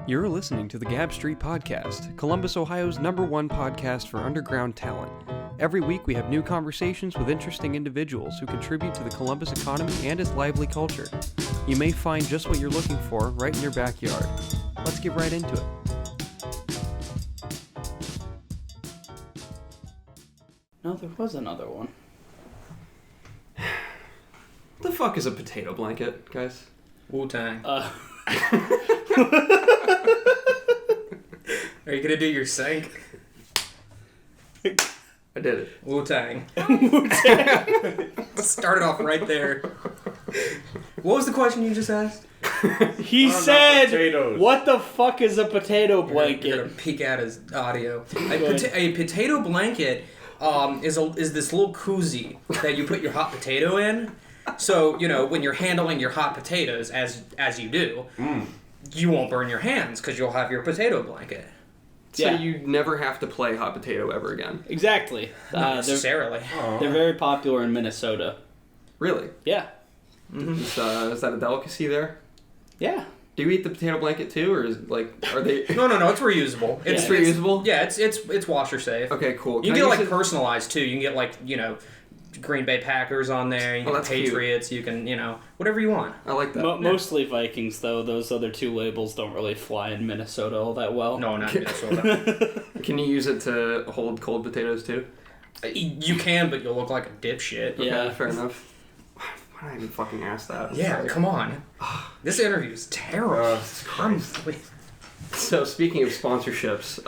You're listening to the Gab Street Podcast, Columbus, Ohio's #1 podcast for underground talent. Every week we have new conversations with interesting individuals who contribute to the Columbus economy and its lively culture. You may find just what you're looking for right in your backyard. Let's get right into it. No, there was another one. What the fuck is a potato blanket, guys? Wu-Tang. Are you gonna do your sync? I did it. Wu-Tang. Wu-Tang. Started off right there. What was the question you just asked? He said, "What the fuck is a potato blanket?" You're gonna peek out his audio. A potato blanket is this little koozie that you put your hot potato in. So, you know, when you're handling your hot potatoes, as you do, you won't burn your hands because you'll have your potato blanket. So you never have to play hot potato ever again. Exactly. Not necessarily. They're very popular in Minnesota. Really? Yeah. Mm-hmm. Is that a delicacy there? Yeah. Do you eat the potato blanket too, or is are they? No, it's reusable. It's reusable. It's washer safe. Okay, cool. You can get personalized too. You can get Green Bay Packers on there. You can get Patriots. Cute. You can whatever you want. I like that. Mostly Vikings though. Those other two labels don't really fly in Minnesota all that well. No, not Minnesota. Can you use it to hold cold potatoes too? You can, but you'll look like a dipshit. Yeah, okay, fair enough. Why did I even fucking ask that? Yeah, come on. This interview is terrible. Christ. So speaking of sponsorships,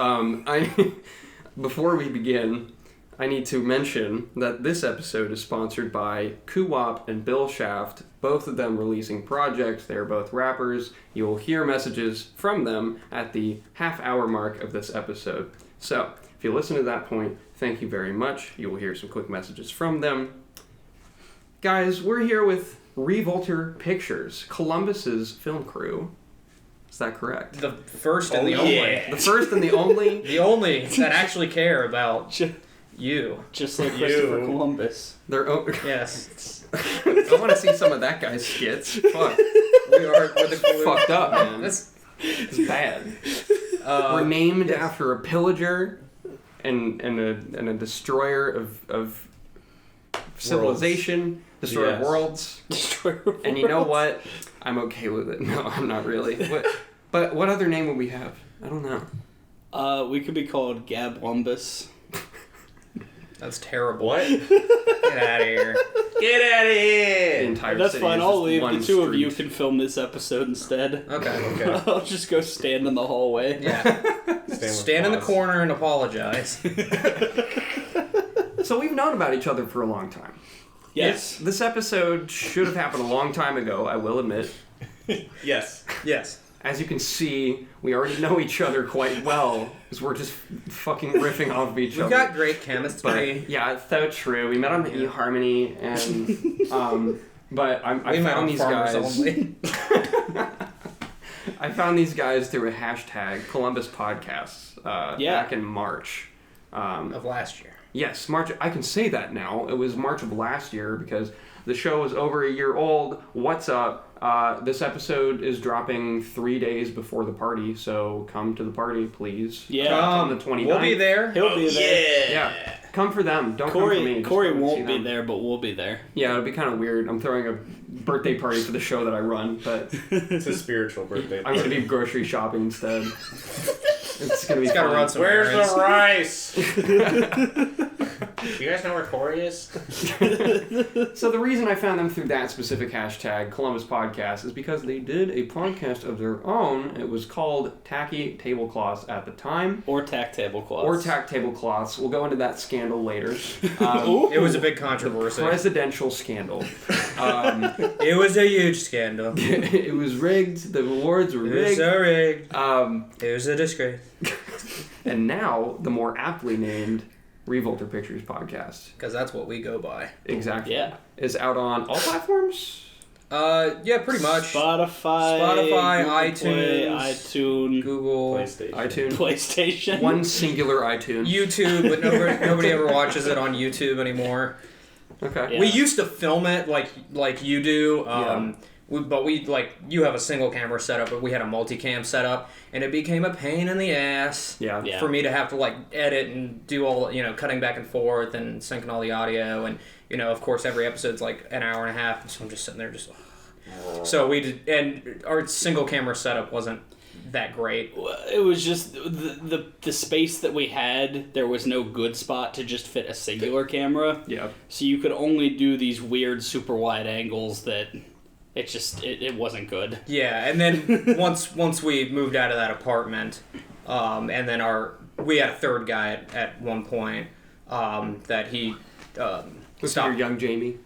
before we begin, I need to mention that this episode is sponsored by Kuwop and Bill Shaft, both of them releasing projects. They're both rappers. You will hear messages from them at the half-hour mark of this episode. So if you listen to that point, thank you very much. You will hear some quick messages from them. Guys, we're here with Revolter Pictures, Columbus's film crew. Is that correct? The first and the only. The first and the only? The only that actually care about you. Just like Christopher Columbus. Yes. I want to see some of that guy's skits. Fuck. We're fucked up, man. It's bad. We're named after a pillager and a destroyer of civilization, destroyer of worlds. And you know what? I'm okay with it. No, I'm not really. But what other name would we have? I don't know. We could be called Gablumbus. That's terrible. What? Get out of here. Get out of here! The entire That's city fine. is I'll just leave. one The two of street. you can film this episode instead. Okay. I'll just go stand in the hallway. Yeah. Stand in the corner and apologize. So we've known about each other for a long time. Yes. This episode should have happened a long time ago, I will admit. Yes. As you can see, we already know each other quite well, because we're just fucking riffing off of each other. We've got great chemistry. But, yeah, it's so true. We met on eHarmony, and but I found these guys. Only. I found these guys through a hashtag, Columbus Podcasts, back in March of last year. Yes, March. I can say that now. It was March of last year because the show is over a year old. What's up? This episode is dropping 3 days before the party, so come to the party, please. Yeah. On the 29th. We'll be there. He'll be there. Yeah. Come for them. Don't come for me. Corey won't be there, but we'll be there. Yeah, it'll be kind of weird. I'm throwing a birthday party for the show that I run, but It's a spiritual birthday. I'm going to be grocery shopping instead. It's going to be He's got to fun. run some Where's errands. the rice? You guys know where Corey is? So the reason I found them through that specific hashtag, Columbus Podcast, is because they did a podcast of their own. It was called Tacky Tablecloths at the time. Or tack tablecloths. Or Tack Tablecloths. We'll go into that scandal later. It was a big controversy. Presidential scandal. It was a huge scandal. It was rigged. The awards were It rigged. was so rigged. It was a disgrace. And now, the more aptly named Revolter Pictures podcast. Because that's what we go by. Exactly. Yeah. Is out on all platforms? Yeah, pretty much. Spotify, iTunes, Google, iTunes. PlayStation. One singular iTunes. YouTube, but nobody ever watches it on YouTube anymore. Okay. Yeah. We used to film it like you do. But we like you have a single camera setup, but we had a multicam setup, and it became a pain in the ass. Yeah. For me to have to like edit and do all cutting back and forth and syncing all the audio, and of course every episode's like an hour and a half, so I'm just sitting there just. So we did, and our single camera setup wasn't that great. It was just the space that we had. There was no good spot to just fit a singular camera. Yeah. So you could only do these weird super wide angles that it wasn't good. Yeah, and then once we moved out of that apartment, and then we had a third guy at one point that he Was stopped. your young Jamie?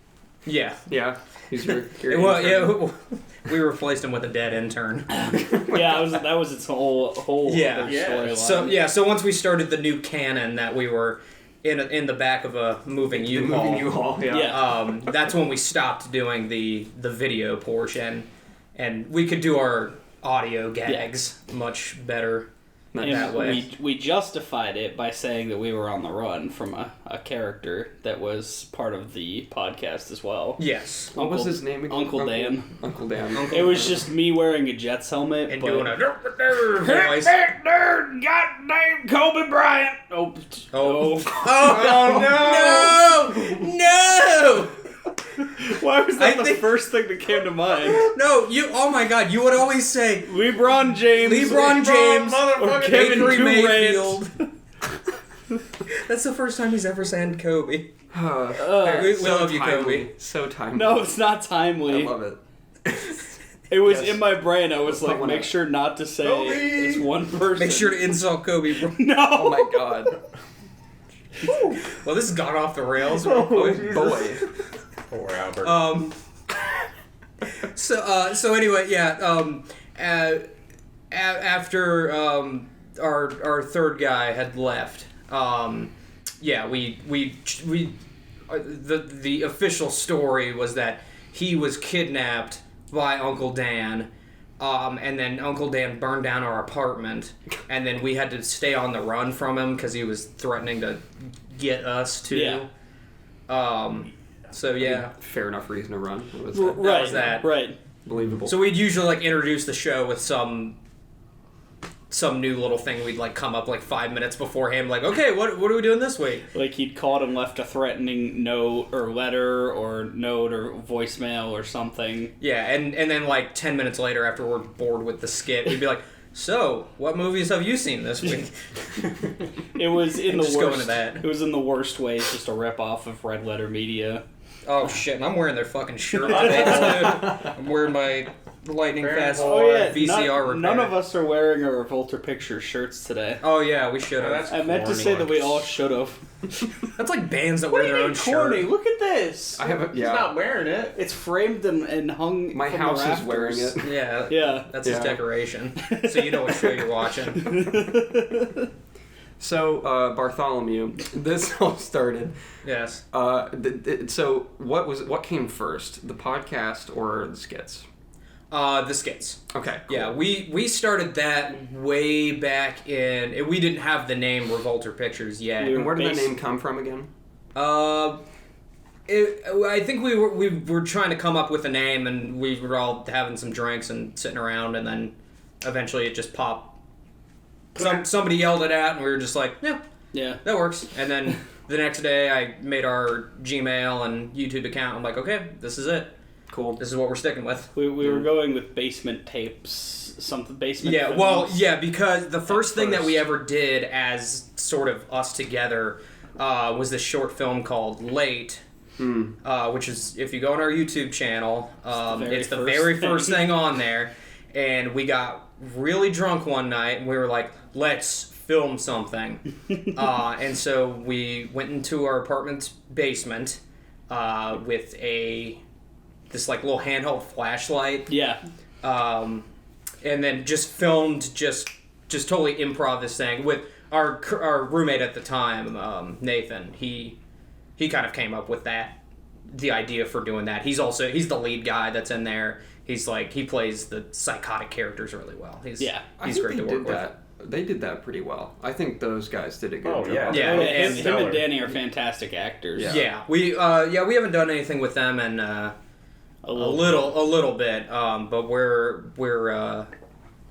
Yeah. Yeah. He's your Well, intern. yeah, we replaced him with a dead intern. Yeah, that was its whole other storyline. So once we started the new canon that we were in the back of a moving U-Haul. Moving U-Haul, yeah. That's when we stopped doing the video portion, and we could do our audio gags much better that way. We justified it by saying that we were on the run from a character that was part of the podcast as well. Yes. What was his name again? Uncle Dan. Uncle Dan. It was just me wearing a Jets helmet And but doing a voice. nerd, goddamn Kobe Bryant. Oh no! Why was that I think- first thing that came to mind? No, you. Oh my God! You would always say LeBron James. or Kevin Bakery Durant. Mayfield. That's the first time he's ever said Kobe. We love you, timely. Kobe. So timely. No, it's not timely. I love it. It was Yes. in my brain. I was like, Someone make else. sure not to say this one person. Make sure to insult Kobe. Bro. No. Oh my God. Well, this has gone off the rails. Oh boy. Poor Albert. So anyway, yeah. After our third guy had left, yeah, the official story was that he was kidnapped by Uncle Dan, and then Uncle Dan burned down our apartment, and then we had to stay on the run from him because he was threatening to get us too. Yeah. So yeah. Fair enough reason to run. What was Right. that? was that. Right. Believable. So we'd usually like introduce the show with some new little thing we'd like come up like 5 minutes beforehand, like, okay, what are we doing this week? Like he'd called and left a threatening note or letter or voicemail or something. Yeah, and then like 10 minutes later, after we're bored with the skit, we'd be like, so what movies have you seen this week? It was in the Just worst. go into that. It was in the worst ways, just a rip off of Red Letter Media. Oh shit, and I'm wearing their fucking shirt today too. I'm wearing my Lightning Fast VCR repair. None of us are wearing our Revolter Pictures shirts today. Oh yeah, we should have. that's I meant to corny. say that we all should have. That's like bands that wear their own corny? shirt. Look at this. I have a, He's yeah. not wearing it. It's framed and hung. My from house the is wearing rafters. it. Yeah, Yeah. that's his Yeah. decoration. So you know what show you're watching. So, Bartholomew, this all started. Yes. So, what came first, the podcast or the skits? The skits. Okay. Cool. Yeah, we started that way back in. We didn't have the name Revolter Pictures yet. And where did that name come from again? I think we were trying to come up with a name, and we were all having some drinks and sitting around, and then eventually it just popped. Somebody yelled it out, and we were just like, yeah, that works. And then the next day, I made our Gmail and YouTube account. I'm like, okay, this is it. Cool. This is what we're sticking with. We were going with basement tapes, something basement. Yeah, films. well, yeah, because the first thing that we first. ever did as sort of us together was this short film called Late, which is, if you go on our YouTube channel, it's the very first thing on there. And we got really drunk one night, and we were like, let's film something. And so we went into our apartment's basement with this like little handheld flashlight. Yeah. And then just filmed, just totally improv this thing with our roommate at the time, Nathan. He kind of came up with the idea for doing that. He's the lead guy that's in there. He's like, he plays the psychotic characters really well. He's great to work with. They did that pretty well. I think those guys did a good job. Yeah, him stellar. and Danny are fantastic actors. Yeah. Yeah, we haven't done anything with them in A little bit. But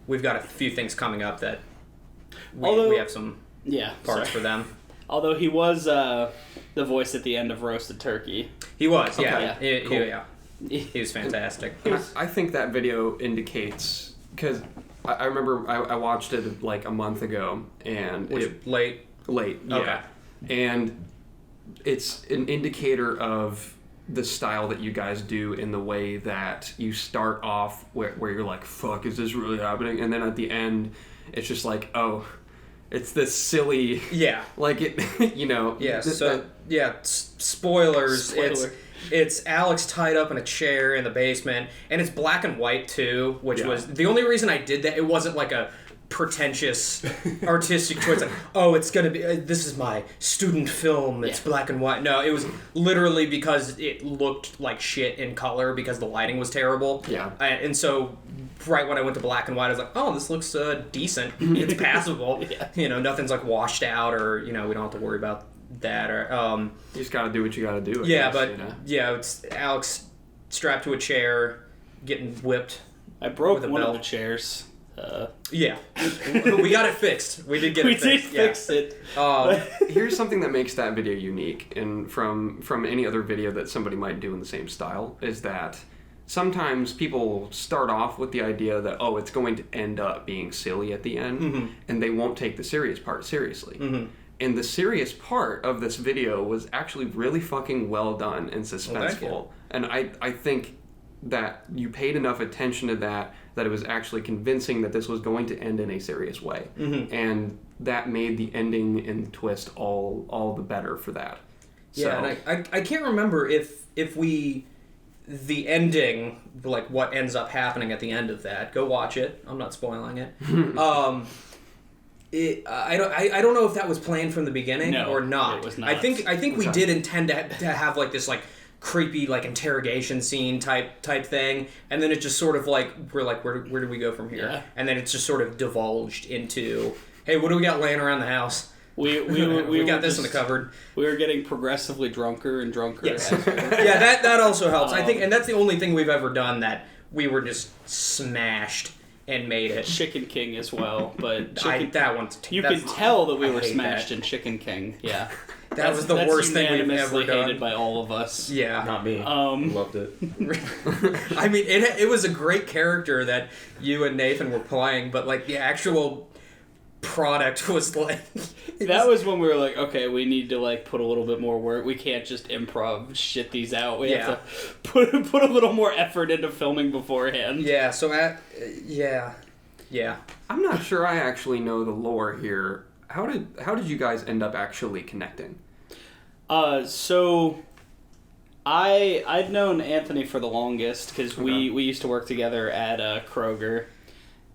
we've got a few things coming up that we have some parts for them. Although he was the voice at the end of Roasted Turkey. He was, Okay. He was fantastic. I think that video indicates, because I remember I watched it like a month ago, and Late, yeah. Okay. And it's an indicator of the style that you guys do, in the way that you start off where you're like, fuck, is this really happening? And then at the end, it's just like, oh, it's this silly... Yeah. Like, it, you know... Yeah, spoilers. Spoiler. It's Alex tied up in a chair in the basement, and it's black and white, too, which was... The only reason I did that, it wasn't like a pretentious artistic choice, like, oh, it's gonna be, this is my student film, it's black and white. No, it was literally because it looked like shit in color because the lighting was terrible. Yeah. And so right when I went to black and white, I was like, oh, this looks decent, it's passable. You know, nothing's like washed out, or, you know, we don't have to worry about that, or you just gotta do what you gotta do, I guess, but you know? yeah, it's Alex strapped to a chair getting whipped. I broke with a one belt. of the chairs. Yeah, we got it fixed. We did get it fixed. We did fix it. Here's something that makes that video unique, and from any other video that somebody might do in the same style, is that sometimes people start off with the idea that, oh, it's going to end up being silly at the end, and they won't take the serious part seriously. And the serious part of this video was actually really fucking well done and suspenseful. And I think that you paid enough attention to that it was actually convincing that this was going to end in a serious way. And that made the ending and twist all the better for that. Yeah, so. And I can't remember if the ending, like what ends up happening at the end of that. Go watch it. I'm not spoiling it. I don't know if that was planned from the beginning or not. It was not. I think we did intend to have like this like creepy like interrogation scene type thing, and then it just sort of like we're like, where do we go from here? Yeah. And then it's just sort of divulged into, hey, what do we got laying around the house? We got this in the cupboard. We were getting progressively drunker and drunker. Yes. Yeah, that also helps. I think, and that's the only thing we've ever done that we were just smashed and made it. Chicken King as well, but that one's you could tell that we were smashed in Chicken King. Yeah. That was the worst thing we've ever done. Hated by all of us. Yeah. Not me. Loved it. I mean, it was a great character that you and Nathan were playing, but like the actual product was like... That was when we were like, okay, we need to like put a little bit more work. We can't just improv shit these out. We have to put a little more effort into filming beforehand. Yeah, so yeah. I'm not sure I actually know the lore here. How did you guys end up actually connecting? So I'd known Anthony for the longest because we used to work together at Kroger,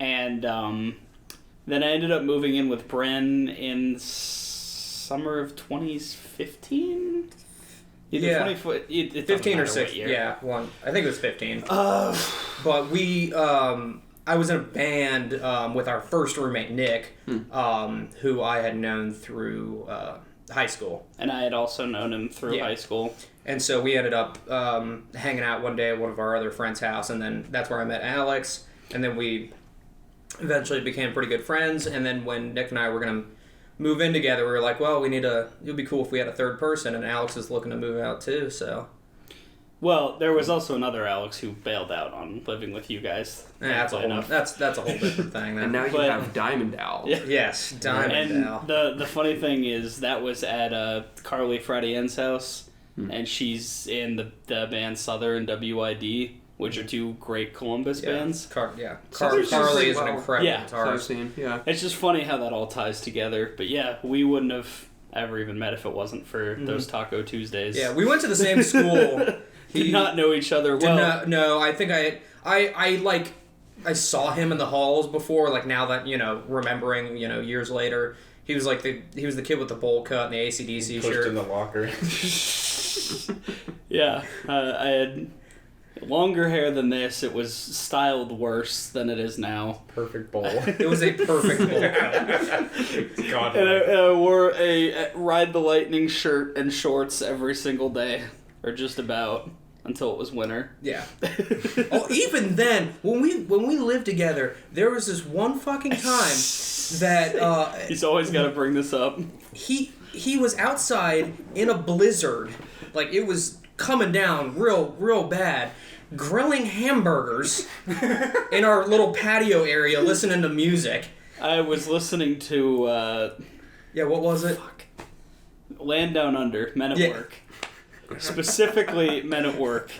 and then I ended up moving in with Bren in summer of 2015. Either 15 or 16. Yeah, one. I think it was 15. But we, I was in a band with our first roommate Nick, who I had known through high school, and I had also known him through high school. And so we ended up hanging out one day at one of our other friends' house, and then that's where I met Alex, and then we eventually became pretty good friends. And then when Nick and I were gonna move in together, we were like, well, it'd be cool if we had a third person, and Alex is looking to move out too, so. Well, there was also another Alex who bailed out on living with you guys. That's a whole different thing. Then. And now you have Diamond Owl. Yeah. Yes, Diamond Owl. And the funny thing is that was at Carly Fradien's house, and she's in the band Southern WID, which are two great Columbus bands. Carly is an incredible guitarist. Yeah. It's just funny how that all ties together. But yeah, we wouldn't have ever even met if it wasn't for those Taco Tuesdays. Yeah, we went to the same school. Did not know each other well. No, I think I saw him in the halls before. Like now that remembering years later, he was the kid with the bowl cut and the AC/DC Pushed shirt in the locker. Yeah, I had longer hair than this. It was styled worse than it is now. Perfect bowl. It was a perfect bowl cut. God. And I wore a Ride the Lightning shirt and shorts every single day, or just about. until it was winter. Yeah. Oh, even then, when we lived together, there was this one fucking time that He's always got to bring this up. he was outside in a blizzard, like it was coming down real bad, grilling hamburgers in our little patio area, listening to music. I was listening to Yeah, what was it? Land Down Under, Men at Yeah. Work. Specifically, Men at Work.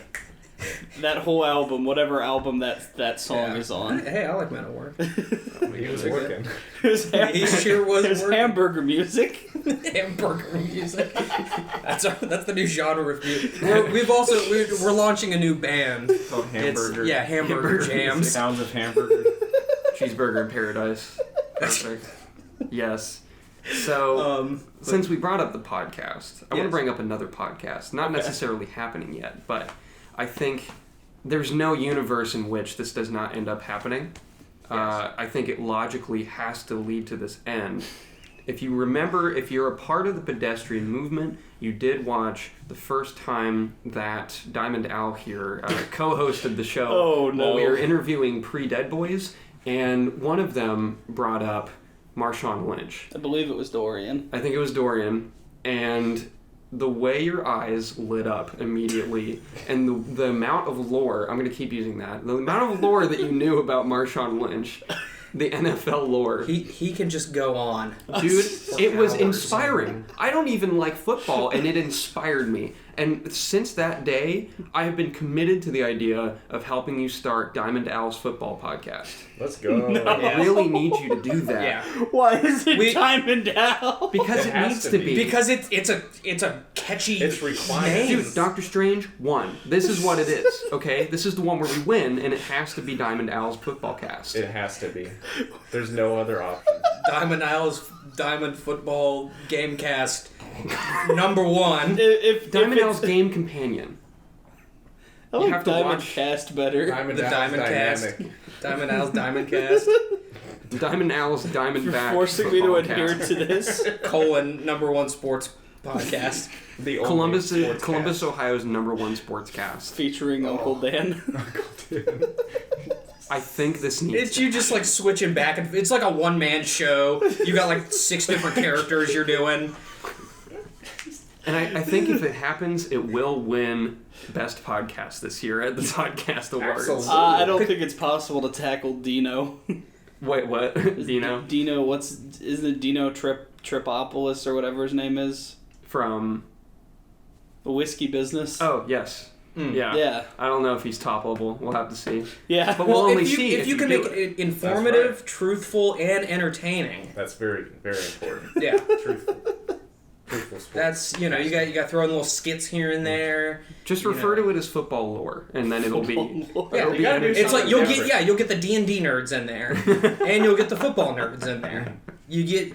That whole album, whatever album that song is on. Hey, I like Men at Work. He was working. He sure was It was working. hamburger music. Hamburger music. That's the new genre of music. We're launching a new band. Called Hamburger. Hamburger Jams. Sounds of hamburger. Cheeseburger in Paradise. Perfect. Yes. So, since we brought up the podcast, I want to bring up another podcast. Not necessarily happening yet, but I think there's no universe in which this does not end up happening. I think it logically has to lead to this end. If you remember, if you're a part of the pedestrian movement, you did watch the first time that Diamond Al here co-hosted the show. Oh, no. While we were interviewing pre-Dead Boys, and one of them brought up Marshawn Lynch. I believe it was Dorian. I think it was Dorian, and the way your eyes lit up immediately, and the amount of lore, I'm going to keep using that, the amount of lore that you knew about Marshawn Lynch, the NFL lore. He can just go on. Dude, it was hours. inspiring. I don't even like football, and it inspired me. And since that day, I have been committed to the idea of helping you start Diamond Al's football podcast. Let's go. I really need you to do that. Yeah. Why is it Diamond Al? Because It it has needs to to be. be. Because it's a catchy It's required. name. Dude, Doctor Strange won. This is what it is, okay? This is the one where we win, and it has to be Diamond Al's football cast. It has to be. There's no other option. Diamond Al's Diamond Football Gamecast #1. If Diamond if Al's game companion. I You like have to Diamond watch- Cast better. Diamond The Al's Diamond dynamic. Cast. Diamond Al's Diamond Cast. Diamond Al's Diamondback. Forcing me to football adhere cast. to this. #1 sports podcast. The only Columbus, sportscast. Ohio's #1 sportscast. Featuring Uncle Dan. I think this needs. It's you just like switching back and it's like a one-man show. You got like 6 different characters you're doing. And I think if it happens, it will win Best Podcast this year at the Podcast Awards. Absolutely. I don't think it's possible to tackle Dino. Wait, what? Dino? Dino, isn't it Dino Tripopolis or whatever his name is? From... The whiskey business? Oh, yes. Yeah. Yeah. I don't know if he's top level. We'll have to see. Yeah. But we'll only if see you can do make it. it informative, That's truthful, and entertaining. That's very, very important. Yeah. Truthful sports. That's, you got to throw in little skits here and there. Just refer to it as football lore, and then it'll be... Football lore. Yeah, it'll you be gotta do It's like something you'll get the D&D nerds in there, and you'll get the football nerds in there. You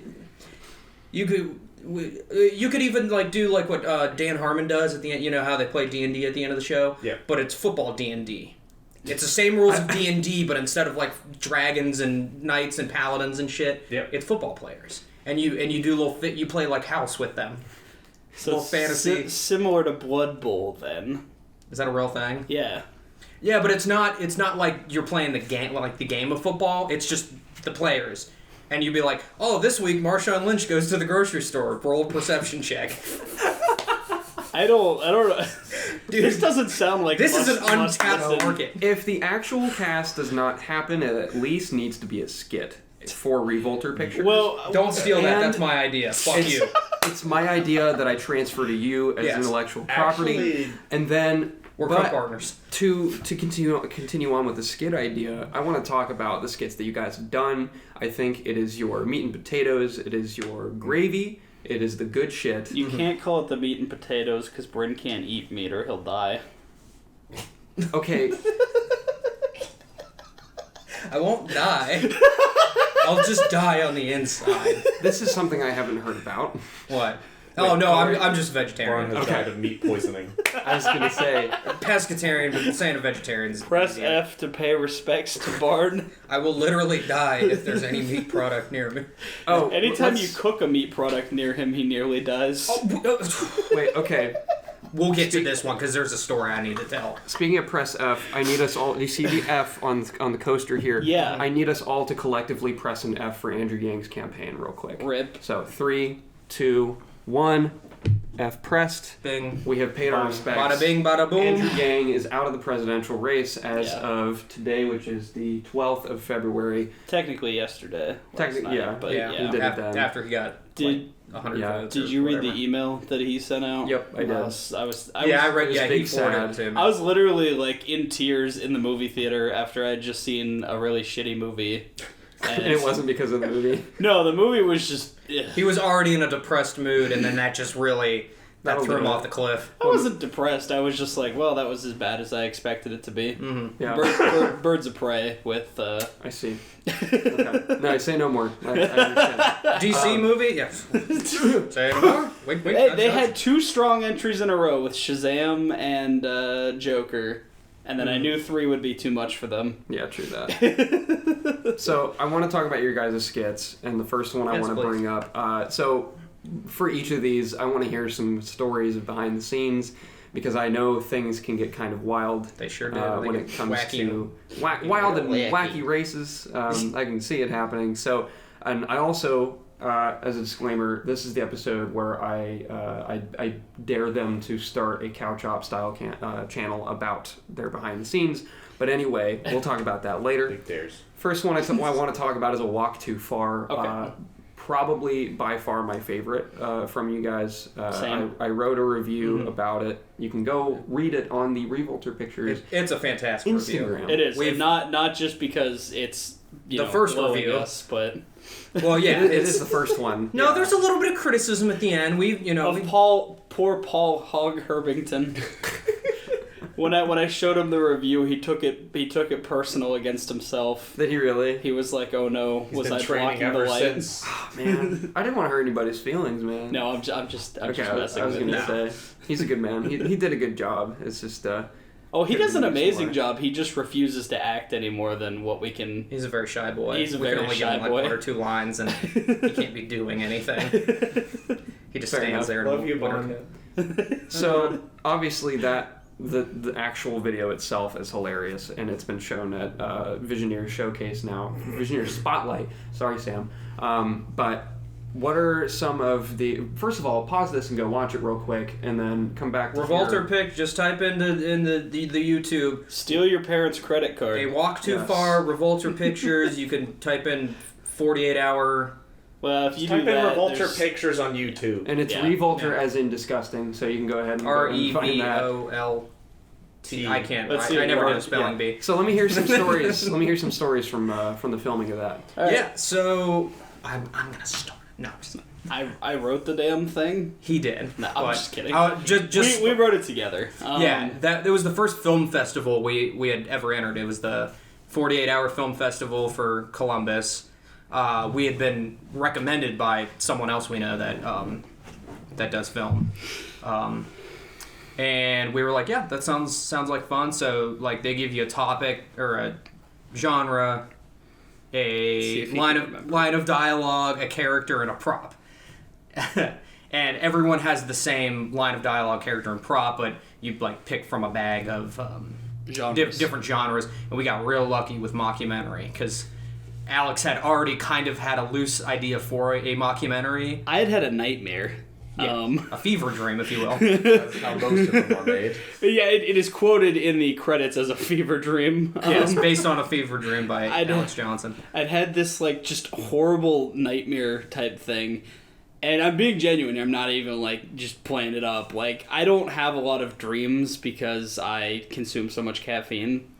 could even like do like what Dan Harmon does at the end. You know how they play D&D at the end of the show. Yeah. But it's football D&D. It's the same rules of D&D, but instead of like dragons and knights and paladins and shit, Yep. it's football players. And you do you play like house with them. So little fantasy. similar to Blood Bowl, then. Is that a real thing? Yeah. Yeah, but it's not like you're playing the game of football. It's just the players. And you'd be like, oh, this week Marshawn Lynch goes to the grocery store. Roll a perception check. I don't know. Dude, this doesn't sound like This is an must untapped listen. market. If the actual cast does not happen, it at least needs to be a skit for Revolter Pictures. Well, Don't steal that. And That's my idea. Fuck it's, you. it's my idea that I transfer to you as Yes. intellectual property, Actually, and then We're but co-partners. to continue on with the skit idea. I want to talk about the skits that you guys have done. I think it is your meat and potatoes. It is your gravy. It is the good shit. you can't call it the meat and potatoes because Bryn can't eat meat or he'll die. Okay, I won't die. I'll just die on the inside. this is something I haven't heard about. What? Oh no, I'm just vegetarian. Ron has Okay. died of meat poisoning. I was gonna say, Pescatarian, but saying a vegetarian is Press easy. F to pay respects to Bard. I will literally die if there's any meat product near me. oh, Anytime you let's- cook a meat product near him, he nearly dies. Oh, wait, okay. we'll get to this one because there's a story I need to tell. Speaking of press F, I need us all. You see the F on the coaster here? Yeah. I need us all to collectively press an F for Andrew Yang's campaign, real quick. Rip. So 3, 2, 1. F pressed. Bing. We have paid our respects. Bada bing, bada boom. Andrew Yang is out of the presidential race as of today, which is the 12th of February. Technically yesterday. Technically, yeah. But He did it then. After he got 100 votes. Did you read the email that he sent out? Yep, I did. I read. Yeah, he forwarded it to me. I was literally like in tears in the movie theater after I'd just seen a really shitty movie. And it wasn't because of the movie? No, the movie was just... Ugh. He was already in a depressed mood, and then that just really... That threw him off the cliff. I wasn't depressed. I was just like, well, that was as bad as I expected it to be. Mm-hmm. Yeah. Birds of Prey with... I see. Okay. No, say no more. I understand. DC movie? Yes. Say no more? Wait. They had 2 strong entries in a row with Shazam and Joker. And then I knew 3 would be too much for them. Yeah, true that. So I want to talk about your guys' skits, and the first one I want to bring up. So for each of these, I want to hear some stories of behind the scenes, because I know things can get kind of wild. They sure do. When it comes to wild and wacky races. I can see it happening. So, and I also... as a disclaimer, this is the episode where I dare them to start a Cow Chop style channel about their behind the scenes. But anyway, we'll talk about that later. Big dares. First one I want to talk about is a walk too far. Okay. Probably by far my favorite from you guys. Same. I wrote a review about it. You can go read it on the Revolter Pictures. It's a fantastic Instagram. review. It is. Not just because it's the first review, us, but... Well, yeah, it is the first one. No, yeah. there's a little bit of criticism at the end. Poor Paul Hogg Herbington. When I showed him the review, he took it personal against himself. Did he really? He was like, "Oh no, He's was been I training blocking the ever light?" since. Oh, man, I didn't want to hurt anybody's feelings, man. No, I'm just messing I was with gonna him. say he's a good man. He did a good job. It's just Oh, he does an amazing more. job. He just refuses to act any more than what we can. He's a very shy boy. He's a we very can only shy give him boy. like 1 or 2 lines, and he can't be doing anything. He just Fair stands enough. there. Love and you, Bond. So obviously the actual video itself is hilarious, and it's been shown at Visioneer Showcase now. Visioneer Spotlight. Sorry, Sam. But what are some of the... First of all, pause this and go watch it real quick, and then come back to Revolter Pic. Just type in the YouTube. Steal your parents' credit card. A walk too far. Revolter Pictures. You can type in 48-hour. Well, if you Type do in that, Revolter there's- Pictures on YouTube. And it's Revolter as in disgusting, so you can go ahead and find that. REVOLT. I can't. Let's see I never what- did a spelling bee. So let me hear some stories. Let me hear some stories from the filming of that. All right. Yeah. So I'm gonna start. No, I wrote the damn thing. he did. No, I'm just kidding. Just we wrote it together. yeah. That was the first film festival we had ever entered. It was the 48-hour film festival for Columbus. We had been recommended by someone else we know that does film. And we were like, yeah, that sounds like fun. So like they give you a topic or a genre, a line of dialogue, a character, and a prop. And everyone has the same line of dialogue, character, and prop, but you like pick from a bag of different genres. And we got real lucky with mockumentary because Alex had already kind of had a loose idea for a mockumentary. I had a nightmare. Yeah, a fever dream, if you will. That's how most of them are made. Yeah, it is quoted in the credits as a fever dream. Yes, based on a fever dream by Alex Johnson. I'd had this like just horrible nightmare type thing, and I'm being genuine. I'm not even like just playing it up. Like I don't have a lot of dreams because I consume so much caffeine.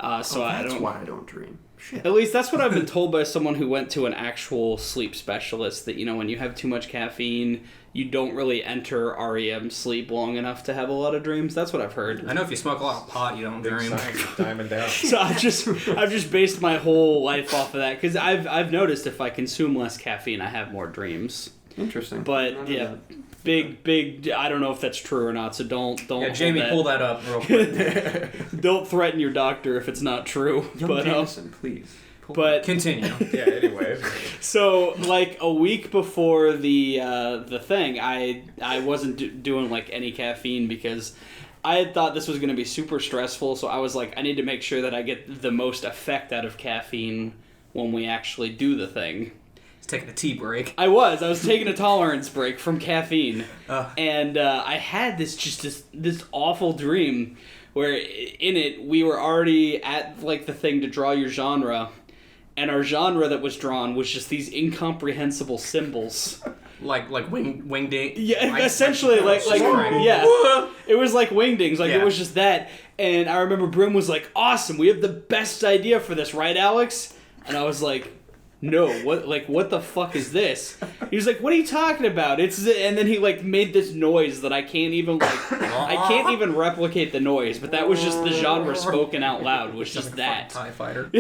That's why I don't dream. Shit. At least that's what I've been told by someone who went to an actual sleep specialist, that, you know, when you have too much caffeine, you don't really enter REM sleep long enough to have a lot of dreams. That's what I've heard. I know if you smoke a lot of pot, you don't dream. Diamond down. So I've just based my whole life off of that, because I've noticed if I consume less caffeine, I have more dreams. Interesting. But yeah, big. I don't know if that's true or not. So don't. Yeah, Jamie, pull that up real quick. Don't threaten your doctor if it's not true. Young but Jameson, please But continue. Yeah, anyway. so like a week before the thing, I wasn't doing like any caffeine because I had thought this was going to be super stressful. So I was like, I need to make sure that I get the most effect out of caffeine when we actually do the thing. Taking a tea break. I was taking a tolerance break from caffeine, and I had this awful dream where in it we were already at like the thing to draw your genre, and our genre that was drawn was just these incomprehensible symbols. Like wingding. Yeah, essentially like yeah. It was like wingdings, like it was just that. And I remember Brim was like, "Awesome, we have the best idea for this, right, Alex?" And I was like, "No, what the fuck is this?" He was like, "What are you talking about?" And then he like made this noise that I can't even replicate the noise, but that was just the genre spoken out loud, was just that. TIE fighter.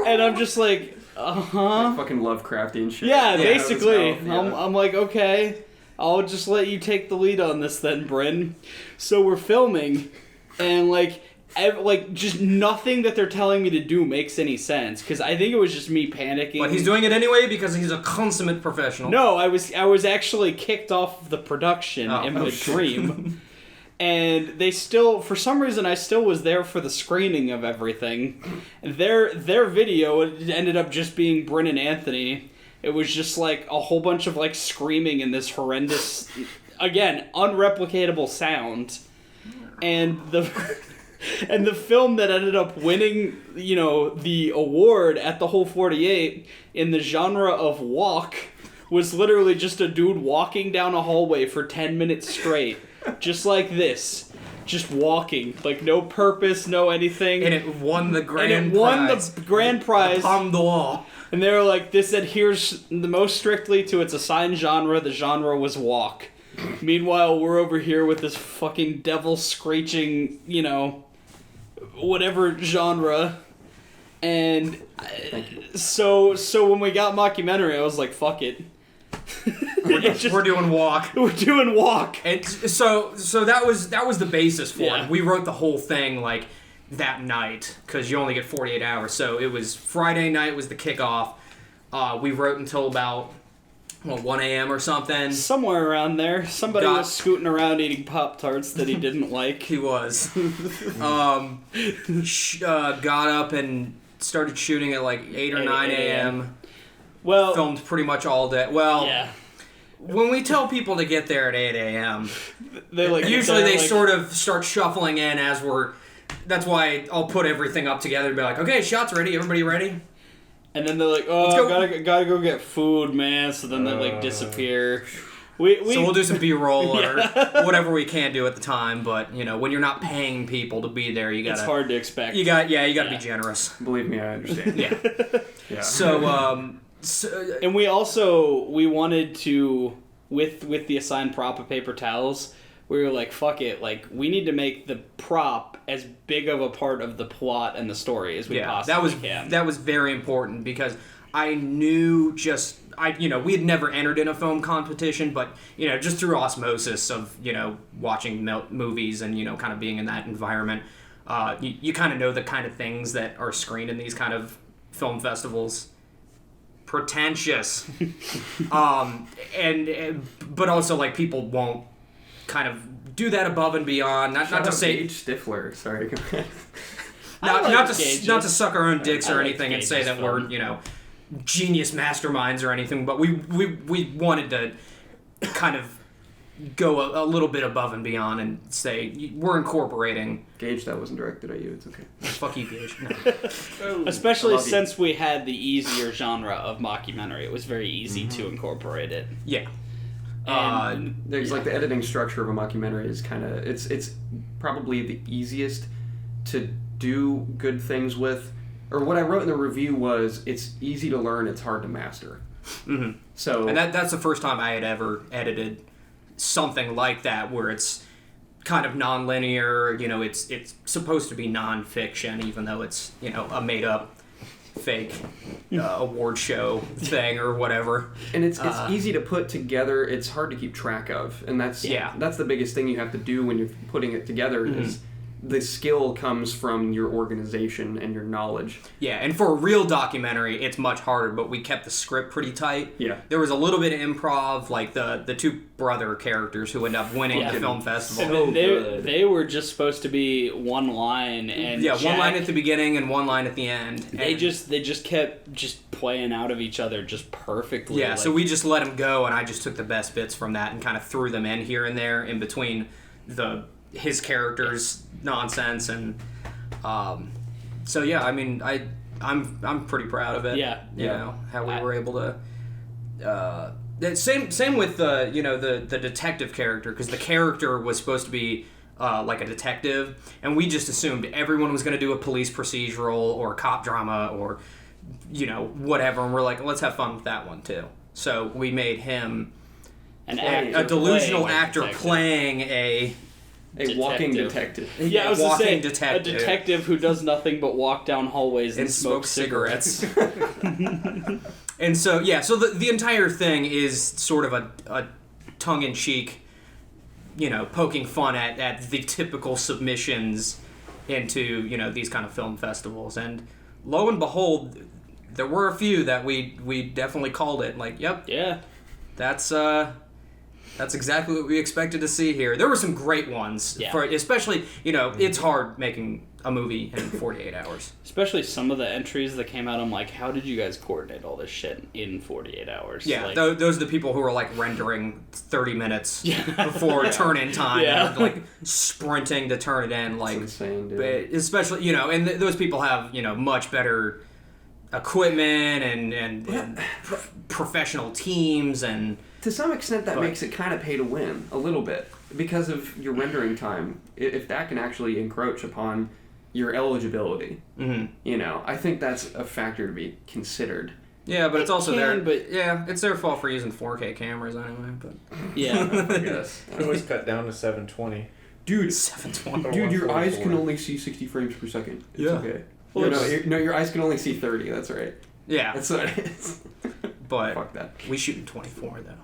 And I'm just like, like fucking Lovecrafty and shit. Yeah, basically. Yeah. I'm like, okay, I'll just let you take the lead on this then, Bryn. So we're filming, and like just nothing that they're telling me to do makes any sense, because I think it was just me panicking. But he's doing it anyway because he's a consummate professional. No, I was actually kicked off of the production in the dream. And they still, for some reason, I still was there for the screening of everything. Their video ended up just being Bryn and Anthony. It was just like a whole bunch of like screaming in this horrendous, again, unreplicatable sound. And the film that ended up winning, the award at the Whole 48 in the genre of walk was literally just a dude walking down a hallway for 10 minutes straight. Just like this. Just walking. Like, no purpose, no anything. And it won the grand prize. Palme d'Or. And they were like, this adheres the most strictly to its assigned genre. The genre was walk. Meanwhile, we're over here with this fucking devil screeching, whatever genre. And so when we got mockumentary, I was like, fuck it. We're doing walk. We're doing walk. And so that was the basis for Yeah. it. We wrote the whole thing like that night because you only get 48 hours. So it was Friday night was the kickoff. We wrote until about 1 a.m. or something. Somewhere around there. Somebody was scooting around eating Pop-Tarts that he didn't like. He was. Got up and started shooting at like 8 or 9 a.m. Well, filmed pretty much all day. Well, yeah. When we tell people to get there at 8 a.m., usually they sort of start shuffling in as we're... That's why I'll put everything up together and be like, okay, shots ready, everybody ready? And then they're like, oh, gotta go get food, man. So then they like disappear. So we'll do some B-roll or whatever we can do at the time. But when you're not paying people to be there, you gotta... It's hard to expect. You gotta be generous. Believe me, I understand. Yeah. So, and we wanted to, with the assigned prop of paper towels, we were like, fuck it, like, we need to make the prop as big of a part of the plot and the story as we possibly can. That was very important because I knew we had never entered in a film competition, but, just through osmosis of, watching movies and, kind of being in that environment, you kind of know the kind of things that are screened in these kind of film festivals. Pretentious. But also, like, people won't kind of do that above and beyond. Not to say... Gage Stifler, sorry. not to suck our own dicks or anything and say that we're, genius masterminds or anything, but we wanted to kind of go a little bit above and beyond and say we're incorporating. Gage, that wasn't directed at you. It's okay. Fuck you, Gage. No. Especially since we had the easier genre of mockumentary, it was very easy to incorporate it. Yeah. There's like the editing structure of a mockumentary is kind of it's probably the easiest to do good things with. Or what I wrote in the review was it's easy to learn, it's hard to master. Mm-hmm. So and that's the first time I had ever edited something like that where it's kind of non-linear, it's supposed to be non-fiction even though it's, a made-up fake award show thing or whatever. And it's easy to put together, it's hard to keep track of. And that's the biggest thing you have to do when you're putting it together is the skill comes from your organization and your knowledge. Yeah, and for a real documentary, it's much harder, but we kept the script pretty tight. Yeah. There was a little bit of improv, like the two brother characters who end up winning the film festival. And they were just supposed to be one line, and one line at the beginning and one line at the end. They just kept just playing out of each other just perfectly. Yeah, so we just let them go, and I just took the best bits from that and kind of threw them in here and there in between his character's nonsense, and so yeah, I mean, I'm pretty proud of it. Yeah, you know how we were able to. Same with the detective character, because the character was supposed to be like a detective, and we just assumed everyone was going to do a police procedural or cop drama or whatever, and we're like, let's have fun with that one too. So we made him a delusional actor playing a walking detective. Yeah, I was walking saying detective. A detective who does nothing but walk down hallways and smoke cigarettes. And so the entire thing is sort of a tongue-in-cheek, poking fun at the typical submissions into these kind of film festivals. And lo and behold, there were a few that we definitely called it. Like, yep, yeah, that's exactly what we expected to see here. There were some great ones, especially, it's hard making a movie in 48 hours. Especially some of the entries that came out, I'm like, how did you guys coordinate all this shit in 48 hours? Yeah, those are the people who are, like, rendering 30 minutes before turn-in time. Yeah. And, sprinting to turn it in. Like, that's insane, dude. But especially, and those people have, much better equipment and professional teams and... To some extent, that makes it kind of pay to win, a little bit, because of your rendering time. If that can actually encroach upon your eligibility, I think that's a factor to be considered. Yeah, but it's also it's their fault for using 4K cameras anyway. But yeah, I guess. You always cut down to 720. Dude, 720. Dude, your eyes can only see 60 frames per second. It's okay. Well, your eyes can only see 30. That's right. Yeah, that's what it is. But fuck that. We shoot in 24 though.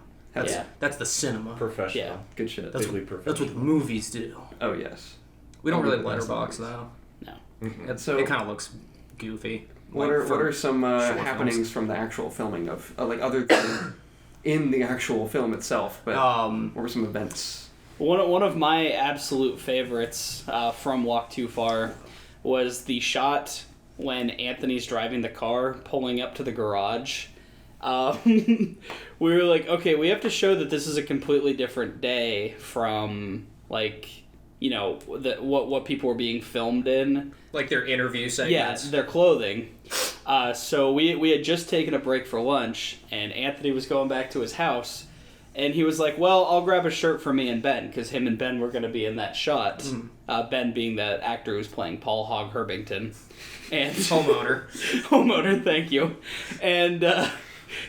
That's the cinema. Professional. Yeah. Good shit. That's what the movies do. Oh, yes. We don't really letterbox, though. No. Mm-hmm. It kind of looks goofy. What are some happenings from the actual filming of, other than in the actual film itself, but what were some events? One of my absolute favorites from Walk Too Far was the shot when Anthony's driving the car, pulling up to the garage. We were like, okay, we have to show that this is a completely different day from, what people were being filmed in. Like their interview segments. Yeah, their clothing. So we had just taken a break for lunch, and Anthony was going back to his house, and he was like, well, I'll grab a shirt for me and Ben, because him and Ben were going to be in that shot. Ben being the actor who's playing Paul Hogg Herbington. And Homeowner, thank you. And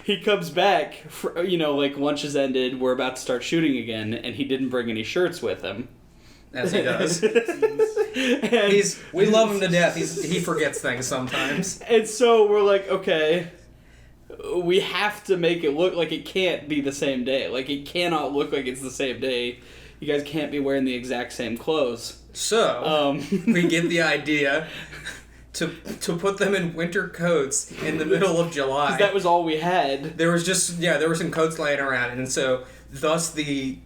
he comes back, lunch has ended, we're about to start shooting again, and he didn't bring any shirts with him. As he does. We love him to death. He forgets things sometimes. And so we're like, okay, we have to make it look like it can't be the same day. Like, it cannot look like it's the same day. You guys can't be wearing the exact same clothes. So, we get the idea to put them in winter coats in the middle of July. 'Cause that was all we had. There was there were some coats laying around, and so thus the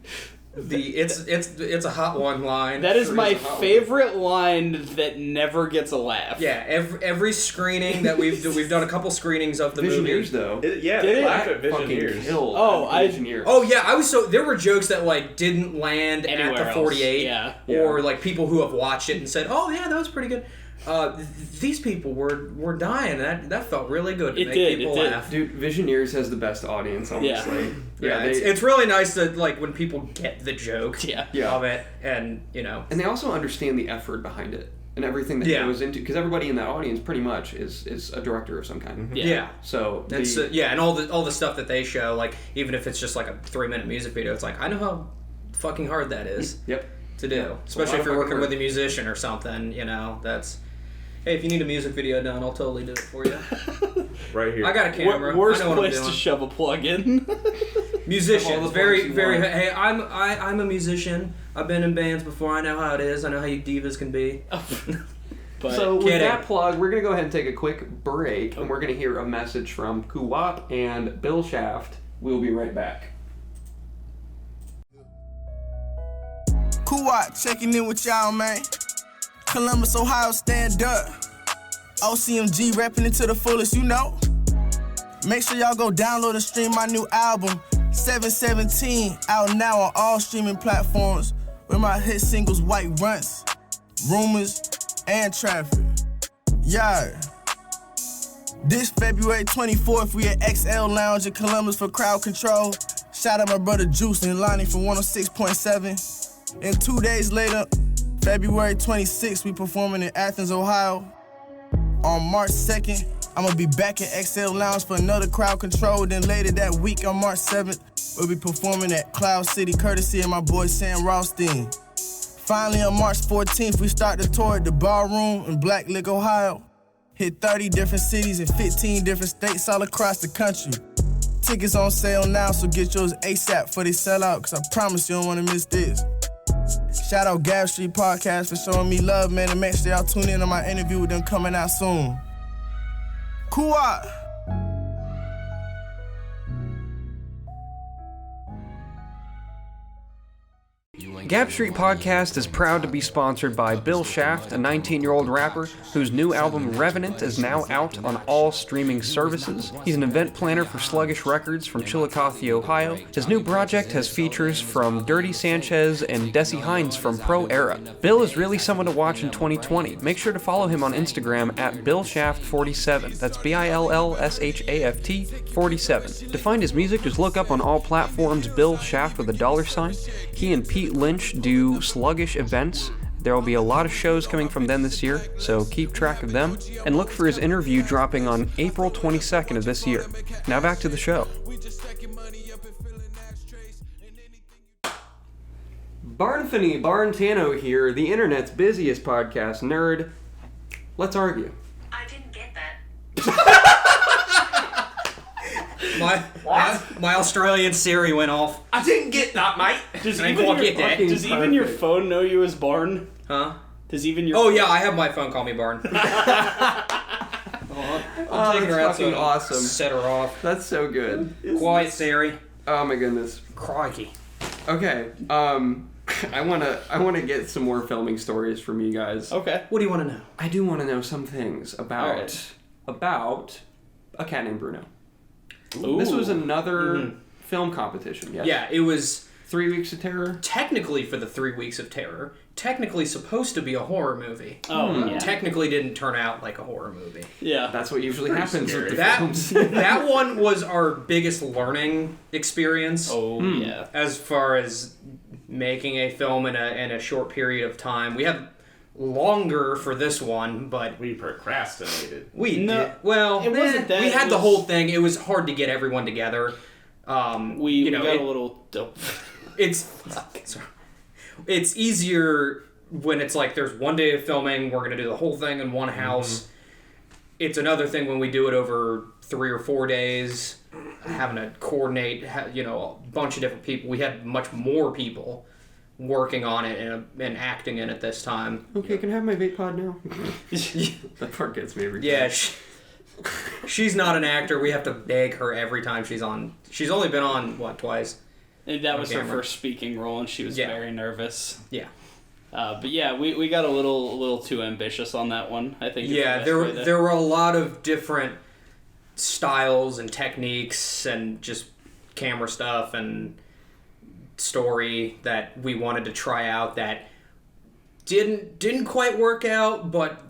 it's a hot one line. That is my favorite line that never gets a laugh. Yeah, every screening that we've done a couple screenings of the Visioneers movie. though. Did laugh at Visioneers. Visioneers. Oh yeah, there were jokes that didn't land anywhere at the 48, else. or people who have watched it and said, "Oh yeah, that was pretty good." These people were dying. That felt really good to make people laugh. Dude, Visioneers has the best audience, honestly. Yeah, it's really nice to when people get the joke of it, and and they also understand the effort behind it and everything that goes into, because everybody in that audience pretty much is a director of some kind. Mm-hmm. Yeah. So that's and all the stuff that they show, even if it's just a 3-minute music video, it's I know how fucking hard that is. Yep. To do, especially if you're working with a musician or something. That's. Hey, if you need a music video done, I'll totally do it for you. Right here. I got a camera. Worst place to shove a plug in. Musicians, very. want. Hey, I'm a musician. I've been in bands before. I know how it is. I know how you divas can be. But So with kidding. that plug, we're going to go ahead and take a quick break, and we're going to hear a message from Kuwap and Bill Shaft. We'll be right back. Kuwap checking in with y'all, man. Columbus, Ohio, stand up. OCMG repping it to the fullest, you know. Make sure y'all go download and stream my new album, 717, out now on all streaming platforms with my hit singles White Runts, Rumors, and Traffic. Yeah. This February 24th, we at XL Lounge in Columbus for Crowd Control. Shout out my brother Juice and Lonnie from 106.7. And 2 days later, February 26th, we performing in Athens, Ohio. On March 2nd, I'm gonna be back at XL Lounge for another Crowd Control. Then later that week on March 7th, we'll be performing at Cloud City, courtesy of my boy Sam Rothstein. Finally, on March 14th, we start the tour at the Ballroom in Black Lick, Ohio. Hit 30 different cities and 15 different states all across the country. Tickets on sale now, so get yours ASAP before they sell out, cause I promise you don't wanna miss this. Shout out Gab Street Podcast for showing me love, man, and make sure y'all tune in on my interview with them coming out soon. Kuwap! Gap Street Podcast is proud to be sponsored by Bill Shaft, a 19-year-old rapper whose new album Revenant is now out on all streaming services. He's an event planner for Sluggish Records from Chillicothe, Ohio. His new project has features from Dirty Sanchez and Desi Hines from Pro Era. Bill is really someone to watch in 2020. Make sure to follow him on Instagram at BillShaft47. That's BILLSHAFT 47. To find his music, just look up on all platforms Bill Shaft with a $. He and Pete Lynch do Sluggish events. There will be a lot of shows coming from them this year, so keep track of them, and look for his interview dropping on April 22nd of this year. Now back to the show. Barnfany Barntano here, the internet's busiest podcast nerd. Let's argue. I didn't get that. My Australian Siri went off. I didn't get that, mate. Does I even, can't your, get that. does even your phone know you as Barn? Huh? Does even your Oh yeah, I have my phone call me Barn. I'm taking her out fucking so awesome. set her off. That's so good. Quiet Siri. Oh my goodness. Crikey. Okay, I wanna get some more filming stories from you guys. Okay. What do you want to know? I do want to know some things about Alright. A Cat Named Bruno. Ooh. This was another film competition, yes? Yeah, it was 3 Weeks of Terror? technically for the 3 Weeks of Terror. Technically supposed to be a horror movie. Oh, yeah. Technically didn't turn out like a horror movie. Yeah. That's what usually happens with the That films. that one was our biggest learning experience. Oh, yeah. As far as making a film in a short period of time. We had longer for this one, but We procrastinated. we No, did. Well, it wasn't that, we it had the was- whole thing. It was hard to get everyone together. We got a little dope. It's easier when it's like there's 1 day of filming, we're gonna do the whole thing in one house. It's another thing when we do it over 3 or 4 days, having to coordinate, a bunch of different people. We had much more people working on it and acting in it this time. Okay, can I have my vape pod now? That part gets me every time. Yeah, she's not an actor. We have to beg her every time she's on. She's only been on, twice? And that was her camera. first speaking role, and she was very nervous. Yeah. But yeah, we got a little too ambitious on that one, I think. is the Yeah, best there way to- there were a lot of different styles and techniques and just camera stuff and story that we wanted to try out that didn't quite work out, but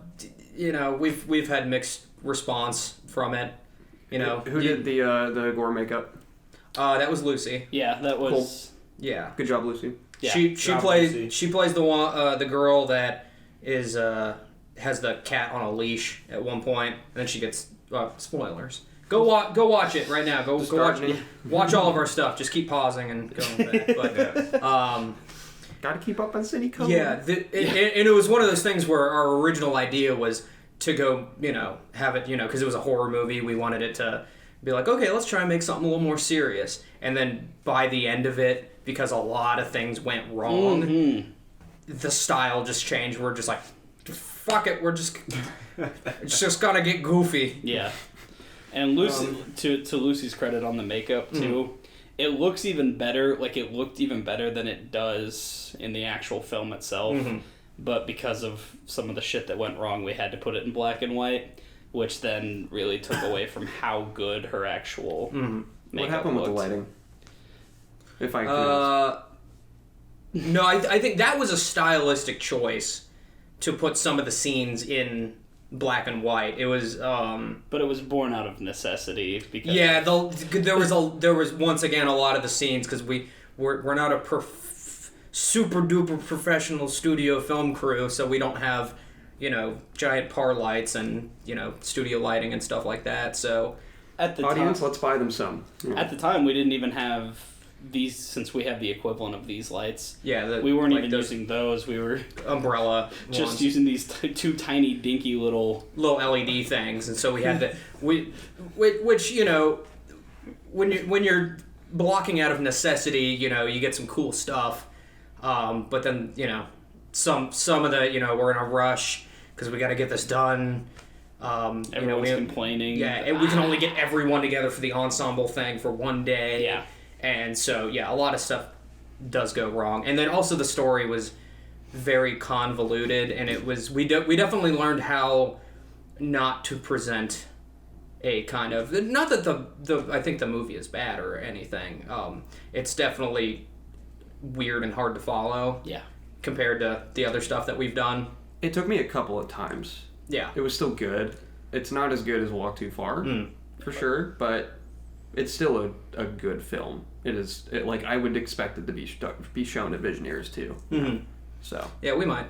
we've had mixed response from it. Who did the gore makeup? That was Lucy. Yeah, that was... Yeah. Good job, Lucy. Yeah. She plays Lucy. she plays the girl that is has the cat on a leash at one point, and then she gets spoilers. Go watch it right now. Go watch all of our stuff. Just keep pausing and going back. But Gotta keep up on city code. yeah, and it was one of those things where our original idea was to go, have it, because it was a horror movie. We wanted it to be like, okay, let's try and make something a little more serious. And then by the end of it, because a lot of things went wrong, the style just changed. We're just like, fuck it, we're just it's just gonna get goofy. Yeah. And Lucy, to Lucy's credit on the makeup too, it looks even better. Like, it looked even better than it does in the actual film itself. But because of some of the shit that went wrong, we had to put it in black and white, which then really took away from how good her actual makeup What happened looked. with the lighting? If I could No, I think that was a stylistic choice to put some of the scenes in black and white. It was But it was born out of necessity because there was once again a lot of the scenes because we're not a super duper professional studio film crew, so we don't have giant par lights and studio lighting and stuff like that. So at the audience, time, let's buy them some. Yeah. at the time we didn't even have these, since we have the equivalent of these lights. yeah, We weren't even using those. We were umbrella just ones. using these two tiny dinky little LED things, and so we had to which when you're blocking out of necessity, you get some cool stuff, but then some of the we're in a rush because we got to get this done. everyone's complaining. Yeah, and we can only get everyone together for the ensemble thing for one day. Yeah. And so, a lot of stuff does go wrong. And then also the story was very convoluted, and it was we definitely learned how not to present a kind of, not that the I think the movie is bad or anything. It's definitely weird and hard to follow. Yeah. Compared to the other stuff that we've done. It took me a couple of times. Yeah. It was still good. It's not as good as Walk Too Far, for sure, but it's still a good film. It is, I would expect it to be shown at Visioneers too. So. Yeah, we might.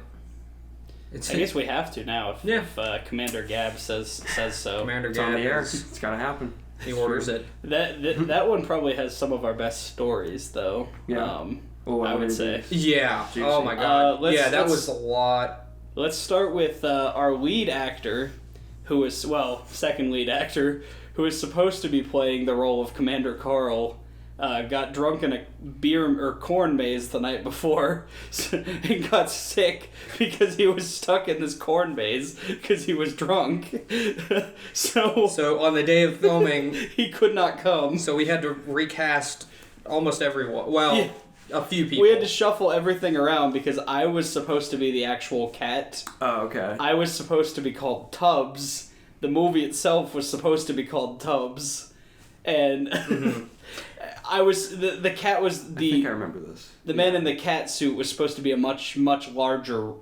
I guess we have to now if Commander Gab says so. Commander It's on the Gab air. It's gotta happen. He orders it. That one probably has some of our best stories, though. Yeah. I would say. Yeah. Juicy. Oh my god. That let's- was a lot. Let's start with our lead actor, who is, second lead actor, who is supposed to be playing the role of Commander Carl, got drunk in a beer or corn maze the night before and got sick because he was stuck in this corn maze because he was drunk. So on the day of filming, he could not come. so we had to recast almost everyone. Well, Yeah. a few people. We had to shuffle everything around because I was supposed to be the actual cat. Oh, okay. I was supposed to be called Tubbs. The movie itself was supposed to be called Tubbs. And I was the cat was I think I remember this. the man in the cat suit was supposed to be a much larger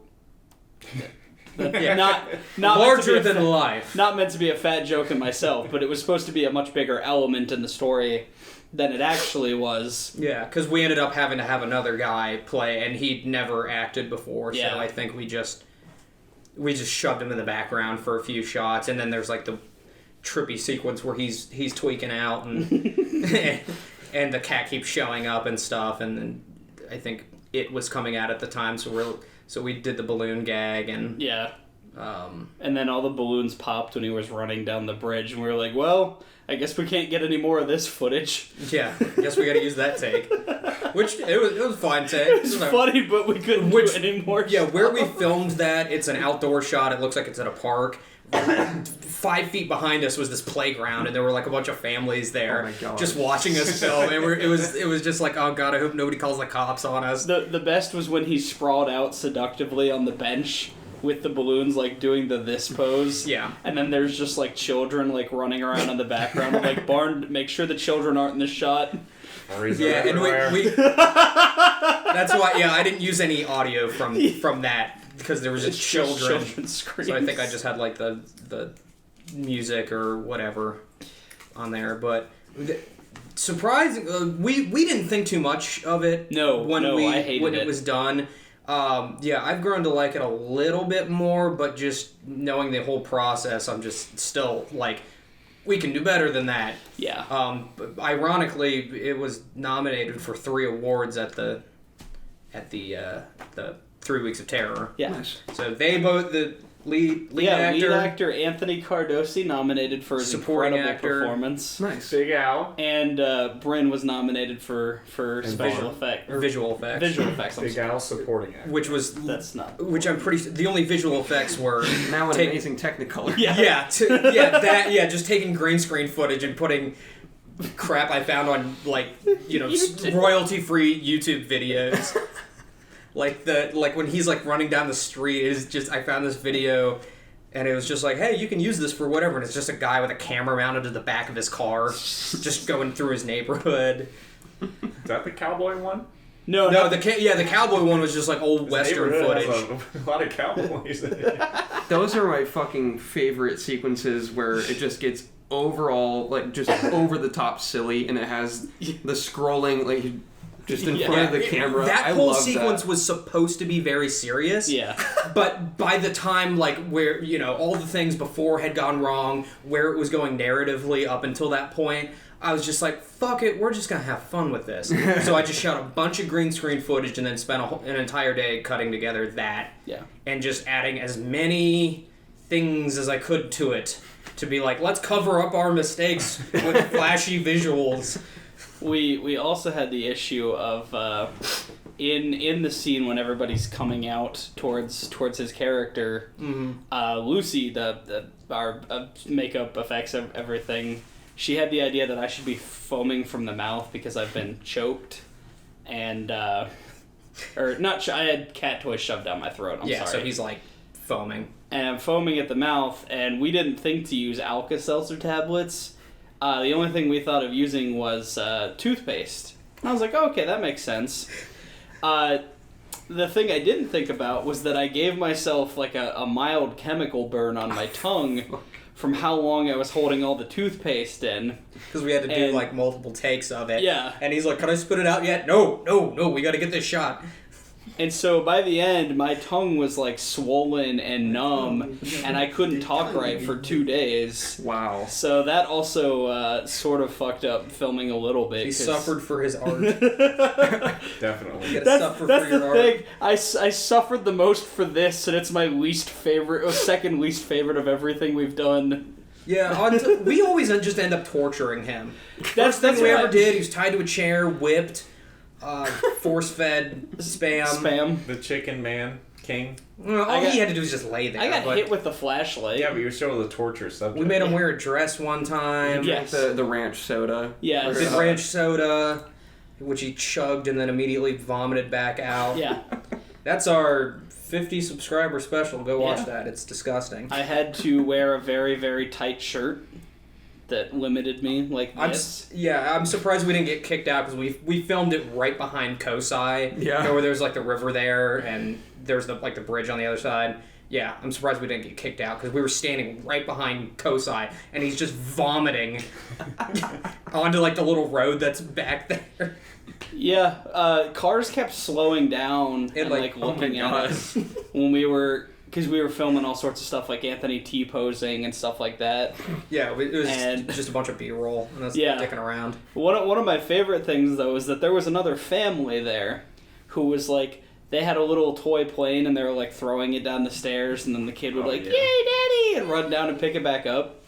not larger meant to be than life. not meant to be a fat joke in myself, but it was supposed to be a much bigger element in the story than it actually was. Yeah, because we ended up having to have another guy play, and he'd never acted before. Yeah. So I think we just shoved him in the background for a few shots, and then there's the trippy sequence where he's tweaking out, and and the cat keeps showing up and stuff, and then I think it was coming out at the time, so we did the balloon gag, and Yeah. And then all the balloons popped when he was running down the bridge, and we were like, well, I guess we can't get any more of this footage. yeah, I guess we got to use that take. Which it was a fine take. It was funny, but we couldn't do it anymore. Yeah, where we filmed that, it's an outdoor shot. It looks like it's at a park. 5 feet behind us was this playground, and there were a bunch of families there, Oh my God. just watching us film. And it was just like, oh god, I hope nobody calls the cops on us. The best was when he sprawled out seductively on the bench with the balloons, doing the this pose. Yeah. And then there's just, children, running around in the background. I'm Barn, make sure the children aren't in the shot. Yeah, and we that's why. Yeah, I didn't use any audio from that because there was just children. Screams. So I think I just had the music or whatever on there, but. Surprising, we didn't think too much of it. I hated when it. it was done. I've grown to like it a little bit more, but just knowing the whole process, I'm just still we can do better than that. Yeah. But ironically, it was nominated for 3 awards at the 3 Weeks of Terror. Yeah. Nice. So they both lead actor. Lead actor Anthony Cardosi nominated for his Supporting incredible actor. performance. Nice. Big Al. And Bryn was nominated for special effects. Visual effects. Visual effects. Big Al supporting actor. That's not. Which I'm pretty. The only visual effects were Now an amazing Technicolor. Just taking green screen footage and putting crap I found on royalty-free YouTube videos. like when he's like running down the street, is just I found this video. And it was just like, hey, you can use this for whatever. And it's just a guy with a camera mounted to the back of his car, just going through his neighborhood. Is that the cowboy one? No, the cowboy one was just like old Western footage. A lot of cowboys in it. Those are my fucking favorite sequences where it just gets overall, like, just over the top silly, and it has the scrolling, like, just in front of the camera. That whole sequence was supposed to be very serious. Yeah. But by the time, like, where, all the things before had gone wrong, where it was going narratively up until that point, I was just like, fuck it, we're just gonna have fun with this. So I just shot a bunch of green screen footage and then spent an entire day cutting together that. Yeah. And just adding as many things as I could to it. To be like, let's cover up our mistakes with flashy visuals. We also had the issue of in the scene when everybody's coming out towards his character, Lucy, our makeup effects, everything, she had the idea that I should be foaming from the mouth because I've been choked, and I had cat toys shoved down my throat. I'm sorry. So he's like foaming. And I'm foaming at the mouth, and we didn't think to use Alka-Seltzer tablets. The only thing we thought of using was toothpaste. And I was like, okay, that makes sense. The thing I didn't think about was that I gave myself like a mild chemical burn on my tongue from how long I was holding all the toothpaste in. Because we had to do like multiple takes of it. Yeah. And he's like, can I spit it out yet? No, we gotta get this shot. And so by the end, my tongue was like swollen and numb, and I couldn't talk right for 2 days. Wow. So that also sort of fucked up filming a little bit. He suffered for his art. Definitely. That's the thing. I suffered the most for this, and it's my second least favorite of everying we've done. Yeah, we always just end up torturing him. That's what we ever did. He was tied to a chair, whipped. Force-fed spam. The chicken man king. Well, all he had to do was just lay there. I got hit with the flashlight. Yeah, but you were still the torture subject. We made him wear a dress one time. Yes. The ranch soda. Yeah. The ranch soda, which he chugged and then immediately vomited back out. Yeah. That's our 50 subscriber special. Go watch that. It's disgusting. I had to wear a very, very tight shirt that limited me like this. I'm surprised we didn't get kicked out because we filmed it right behind Kosai. Yeah. Where there's like the river there and there's the bridge on the other side. Yeah, I'm surprised we didn't get kicked out because we were standing right behind Kosai and he's just vomiting onto like the little road that's back there. Yeah, cars kept slowing down and like looking at us when we were. Because we were filming all sorts of stuff like Anthony T-posing and stuff like that. Yeah, it was just a bunch of B-roll and us dicking around. One of my favorite things, though, is that there was another family there who was like, they had a little toy plane and they were like throwing it down the stairs and then the kid would yay, Daddy! And run down and pick it back up.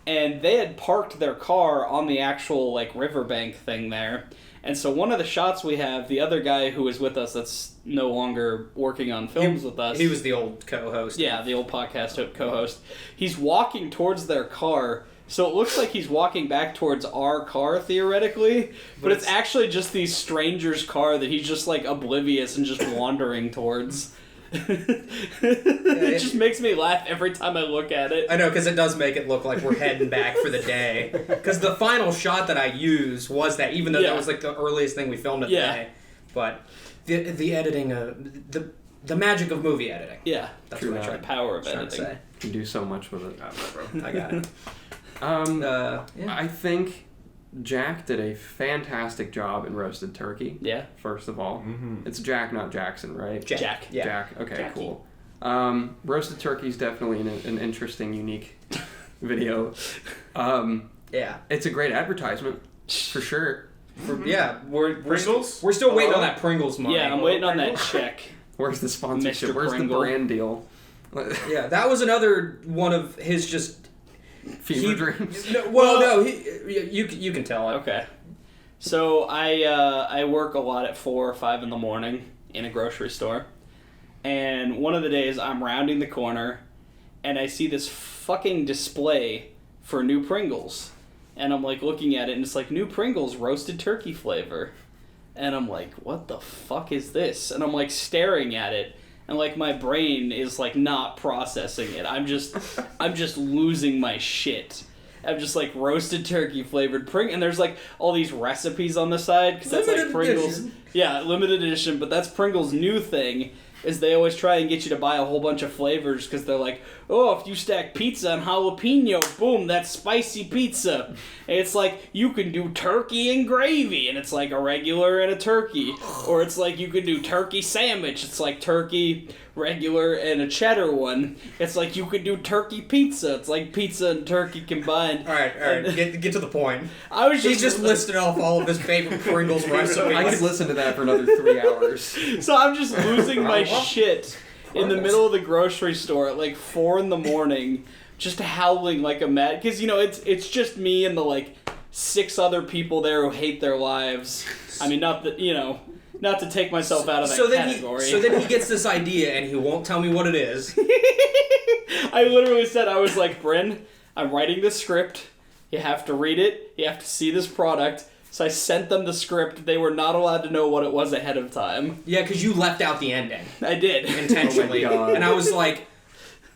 And they had parked their car on the actual like riverbank thing there. And so one of the shots we have, the other guy who was with us that's no longer working on films with us. He was the old co-host. Yeah, the old podcast co-host. He's walking towards their car, so it looks like he's walking back towards our car, theoretically. But it's actually just these strangers' car that he's just, like, oblivious and just wandering towards. It just makes me laugh every time I look at it. I know, because it does make it look like we're heading back for the day. Because the final shot that I used was that, even though that was like the earliest thing we filmed of the day. But the editing, the magic of movie editing. Yeah, that's what I tried. The power of editing. To say. You can do so much with it. I got it. I think Jack did a fantastic job in roasted turkey. Yeah. First of all, it's Jack, not Jackson, right? Jack. Yeah. Jack. Okay, Jackie. cool. Roasted turkey is definitely an interesting, unique video. Yeah, it's a great advertisement for sure. We're Pringles. We're still waiting on that Pringles money. Yeah, I'm waiting on that check. Where's the sponsorship? Mr. Where's Pringle. the brand deal? Yeah, that was another one of his just fever dreams. You can tell it. Okay. So I work a lot at 4 or 5 in the morning in a grocery store, and one of the days I'm rounding the corner, and I see this fucking display for new Pringles, and I'm like looking at it, and it's like new Pringles roasted turkey flavor, and I'm like, what the fuck is this? And I'm like staring at it, and like my brain is like not processing it. I'm just losing my shit. I'm just like roasted turkey flavored Pringles, and there's like all these recipes on the side because that's like Pringles. Edition. Yeah, limited edition, but that's Pringles' new thing. Is they always try and get you to buy a whole bunch of flavors because they're like, oh, if you stack pizza and jalapeno, boom, that's spicy pizza. And it's like, you can do turkey and gravy, and it's like a regular and a turkey. Or it's like, you can do turkey sandwich, it's like turkey, regular, and a cheddar one. It's like, you could do turkey pizza, it's like pizza and turkey combined. Alright, get to the point. He just listed off all of his favorite Pringles recipes. I could listen to that for another 3 hours. So I'm just losing my shit in the middle of the grocery store at like 4 in the morning, just howling like a mad. Because it's just me and the like 6 other people there who hate their lives. I mean, not to take myself out of that category. So then he gets this idea and he won't tell me what it is. I literally said, I was like, Bryn, I'm writing this script. You have to read it. You have to see this product. So I sent them the script. They were not allowed to know what it was ahead of time. Yeah, because you left out the ending. I did. Intentionally. Oh and I was like,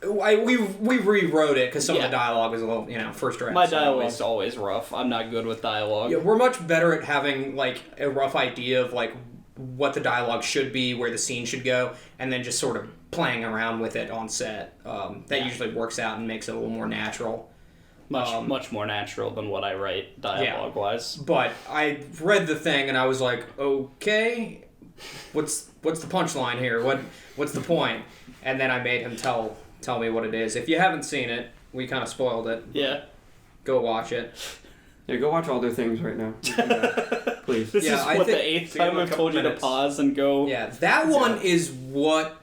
we rewrote it because some of the dialogue was a little, first draft. My dialogue's always rough. I'm not good with dialogue. Yeah, we're much better at having like a rough idea of like what the dialogue should be, where the scene should go, and then just sort of playing around with it on set. That usually works out and makes it a little more natural. Much more natural than what I write dialogue-wise. But I read the thing and I was like, okay, what's the punchline here? What's the point? And then I made him tell me what it is. If you haven't seen it, we kind of spoiled it. Yeah. Go watch it. Yeah, go watch all their things right now. Please. This is the 8th time I've told you to pause and go. Yeah, that one is what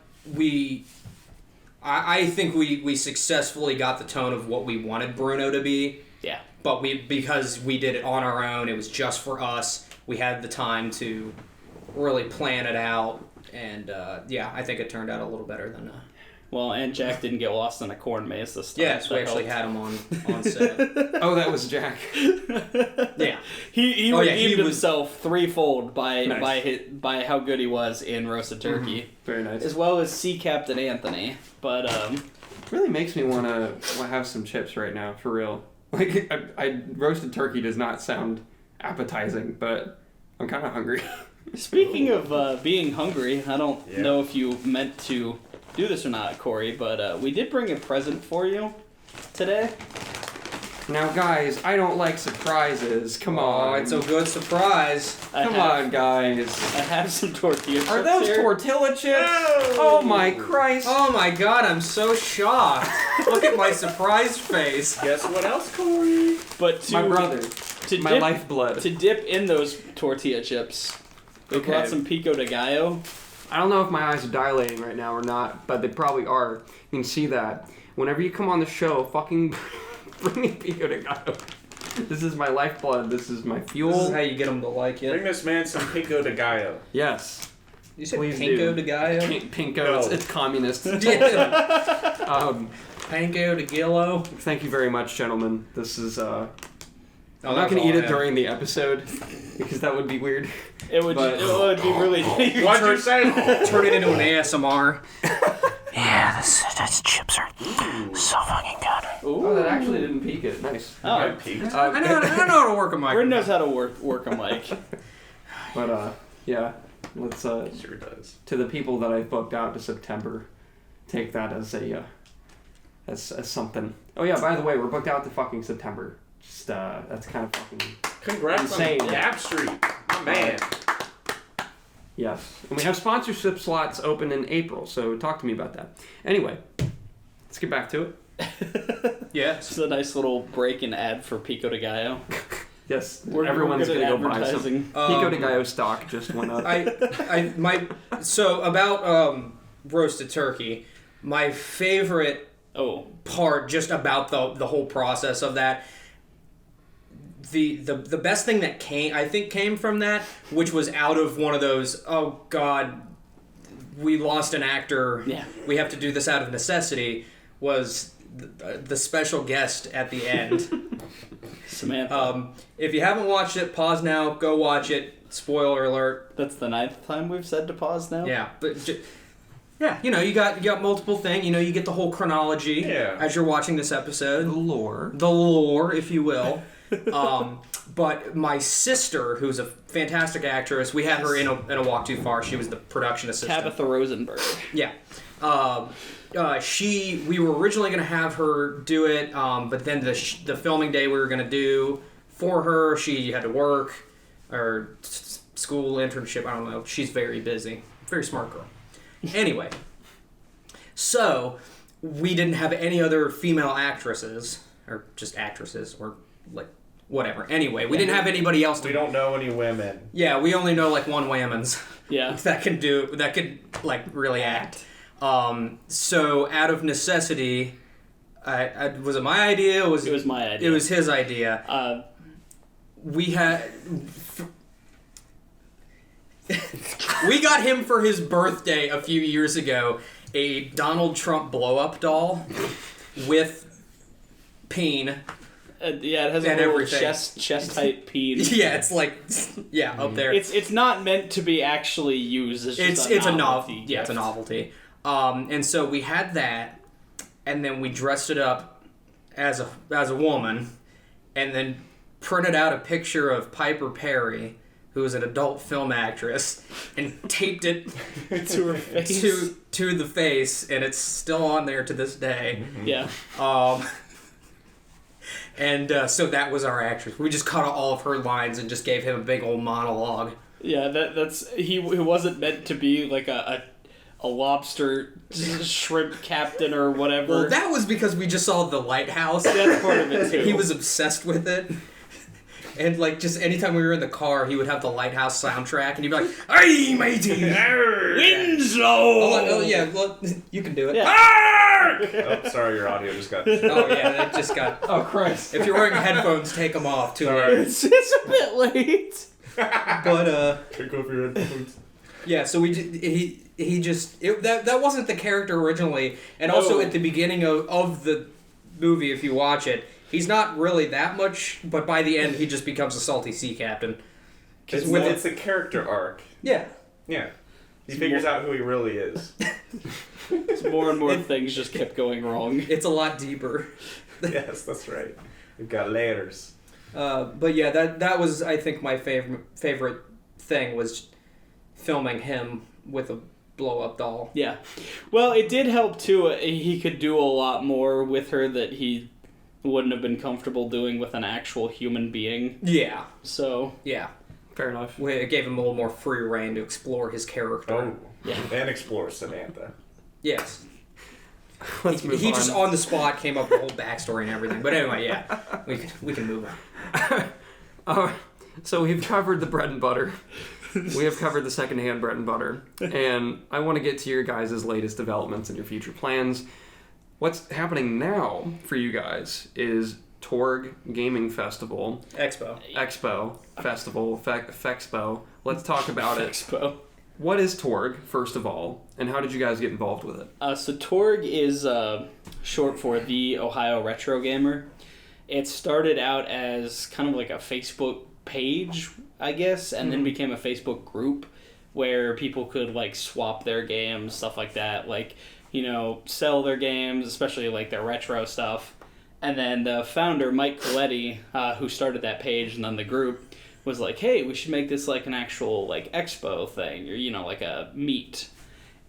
I think we successfully got the tone of what we wanted Bruno to be. Yeah. But because we did it on our own, it was just for us. We had the time to really plan it out, and I think it turned out a little better than. Well, and Jack didn't get lost in a corn maze this time. Yeah, so we actually had him on set. Oh, that was Jack. Yeah. He redeemed himself threefold by how good he was in roasted turkey. Mm-hmm. Very nice. As well as Sea Captain Anthony. But it really makes me want to have some chips right now, for real. Like, roasted turkey does not sound appetizing, but I'm kind of hungry. Speaking of being hungry, I don't know if you meant to do this or not, Corey, but we did bring a present for you today. Now, guys, I don't like surprises. Come on. Oh, it's a good surprise. Come on, guys. I have some tortilla chips. Are those tortilla chips? No. Oh, my Christ. Oh, my God, I'm so shocked. Look at my surprised face. Guess what else, Corey? But my brother. My lifeblood. To dip in those tortilla chips, we brought some pico de gallo. I don't know if my eyes are dilating right now or not, but they probably are. You can see that. Whenever you come on the show, fucking bring me pico de gallo. This is my lifeblood. This is my fuel. This is how you get them to like it. Bring this man some pico de gallo. Yes. You said Please pinko de gallo? Pinko. No. It's communist. Panko de gillo. Thank you very much, gentlemen. This is... I'm Oh, not going to eat it during the episode, because that would be weird. It would be really... What'd you say? Turn it into an ASMR. Yeah, these chips are so fucking good. Ooh. Oh, that actually didn't peak it. Nice. Oh, I peeked. I know how to work a microphone. Bryn knows how to work a mic. But, yeah. Let's, Sure does. to the people that I booked out to September, take that as a, as something. Oh, yeah, by the way, we're booked out to fucking September. Just, that's kind of fucking Congrats insane. on Gap Street. My man. Yes. And we have sponsorship slots open in April, so talk to me about that. Anyway, let's get back to it. Yeah. It's a nice little break and ad for pico de gallo. Yes, We're everyone's good going at to go buy some. advertising. Pico de Gallo stock just went up. So about roasted turkey, my favorite part just about the whole process of that, the best thing that came from that, which was out of one of those, oh God, we lost an actor, we have to do this out of necessity, was the special guest at the end. Samantha. If you haven't watched it, pause now, go watch it. Spoiler alert. That's the 9th time we've said to pause now? Yeah, but you got multiple things. You get the whole chronology as you're watching this episode. The lore, if you will. But my sister, who's a fantastic actress, we had her in a Walk Too Far. She was the production assistant. Tabitha Rosenberg. Yeah. We were originally going to have her do it, but then the filming day we were going to do for her, she had to work, or school internship, I don't know. She's very busy. Very smart girl. Anyway, so we didn't have any other female actresses, or just actresses, or like whatever. Anyway, we didn't have anybody else. We don't know any women. Yeah, we only know like one Whammons. Yeah. that could like really act. So out of necessity, was it my idea? It was my idea. It was his idea. We got him for his birthday a few years ago a Donald Trump blow-up doll with peen. It has a little chest height peen. Yeah, it's like up there. It's not meant to be actually used. It's a novelty. Yeah, it's a novelty. And so we had that, and then we dressed it up as a woman, and then printed out a picture of Piper Perry, who is an adult film actress, and taped it to her face. to the face, and it's still on there to this day. Yeah. So that was our actress. We just cut all of her lines and just gave him a big old monologue. Yeah, that's he wasn't meant to be like a lobster shrimp captain or whatever. Well, that was because we just saw The Lighthouse. That's part of it too. He was obsessed with it. And like just anytime we were in the car, he would have the Lighthouse soundtrack, and he'd be like, "Hey, matey, Winslow." Oh yeah, well, you can do it. Yeah. Oh, sorry, your audio just got. Oh yeah, that just got. Oh Christ! If you're wearing headphones, take them off. Too Sorry. late. It's a bit late. But Take off your headphones. yeah, so that wasn't the character originally, and also at the beginning of the movie, if you watch it. He's not really that much, but by the end, he just becomes a salty sea captain. It's a character arc. Yeah. Yeah. He figures out who he really is. More and more things just kept going wrong. It's a lot deeper. Yes, that's right. We've got layers. But yeah, that was, I think, my favorite thing was filming him with a blow-up doll. Yeah. Well, it did help, too. He could do a lot more with her that he wouldn't have been comfortable doing with an actual human being. Yeah. So. Yeah. Fair enough. It gave him a little more free reign to explore his character. Oh. Yeah. And explore Samantha. Yes. Let's move on. He just on the spot came up with the whole backstory and everything. But anyway, yeah. We can move on. So we've covered the bread and butter. We have covered the secondhand bread and butter. And I want to get to your guys' latest developments and your future plans. What's happening now for you guys is Torg Gaming Festival. Expo. Festival. Fexpo. Let's talk about it. Expo. What is Torg, first of all, and how did you guys get involved with it? So Torg is short for the Ohio Retro Gamer. It started out as kind of like a Facebook page, I guess, and then became a Facebook group where people could like swap their games, stuff like that, like, you know, sell their games, especially like their retro stuff. And then the founder, Mike Coletti, who started that page and then the group, was like, hey, we should make this like an actual like expo thing, or, you know, like a meet.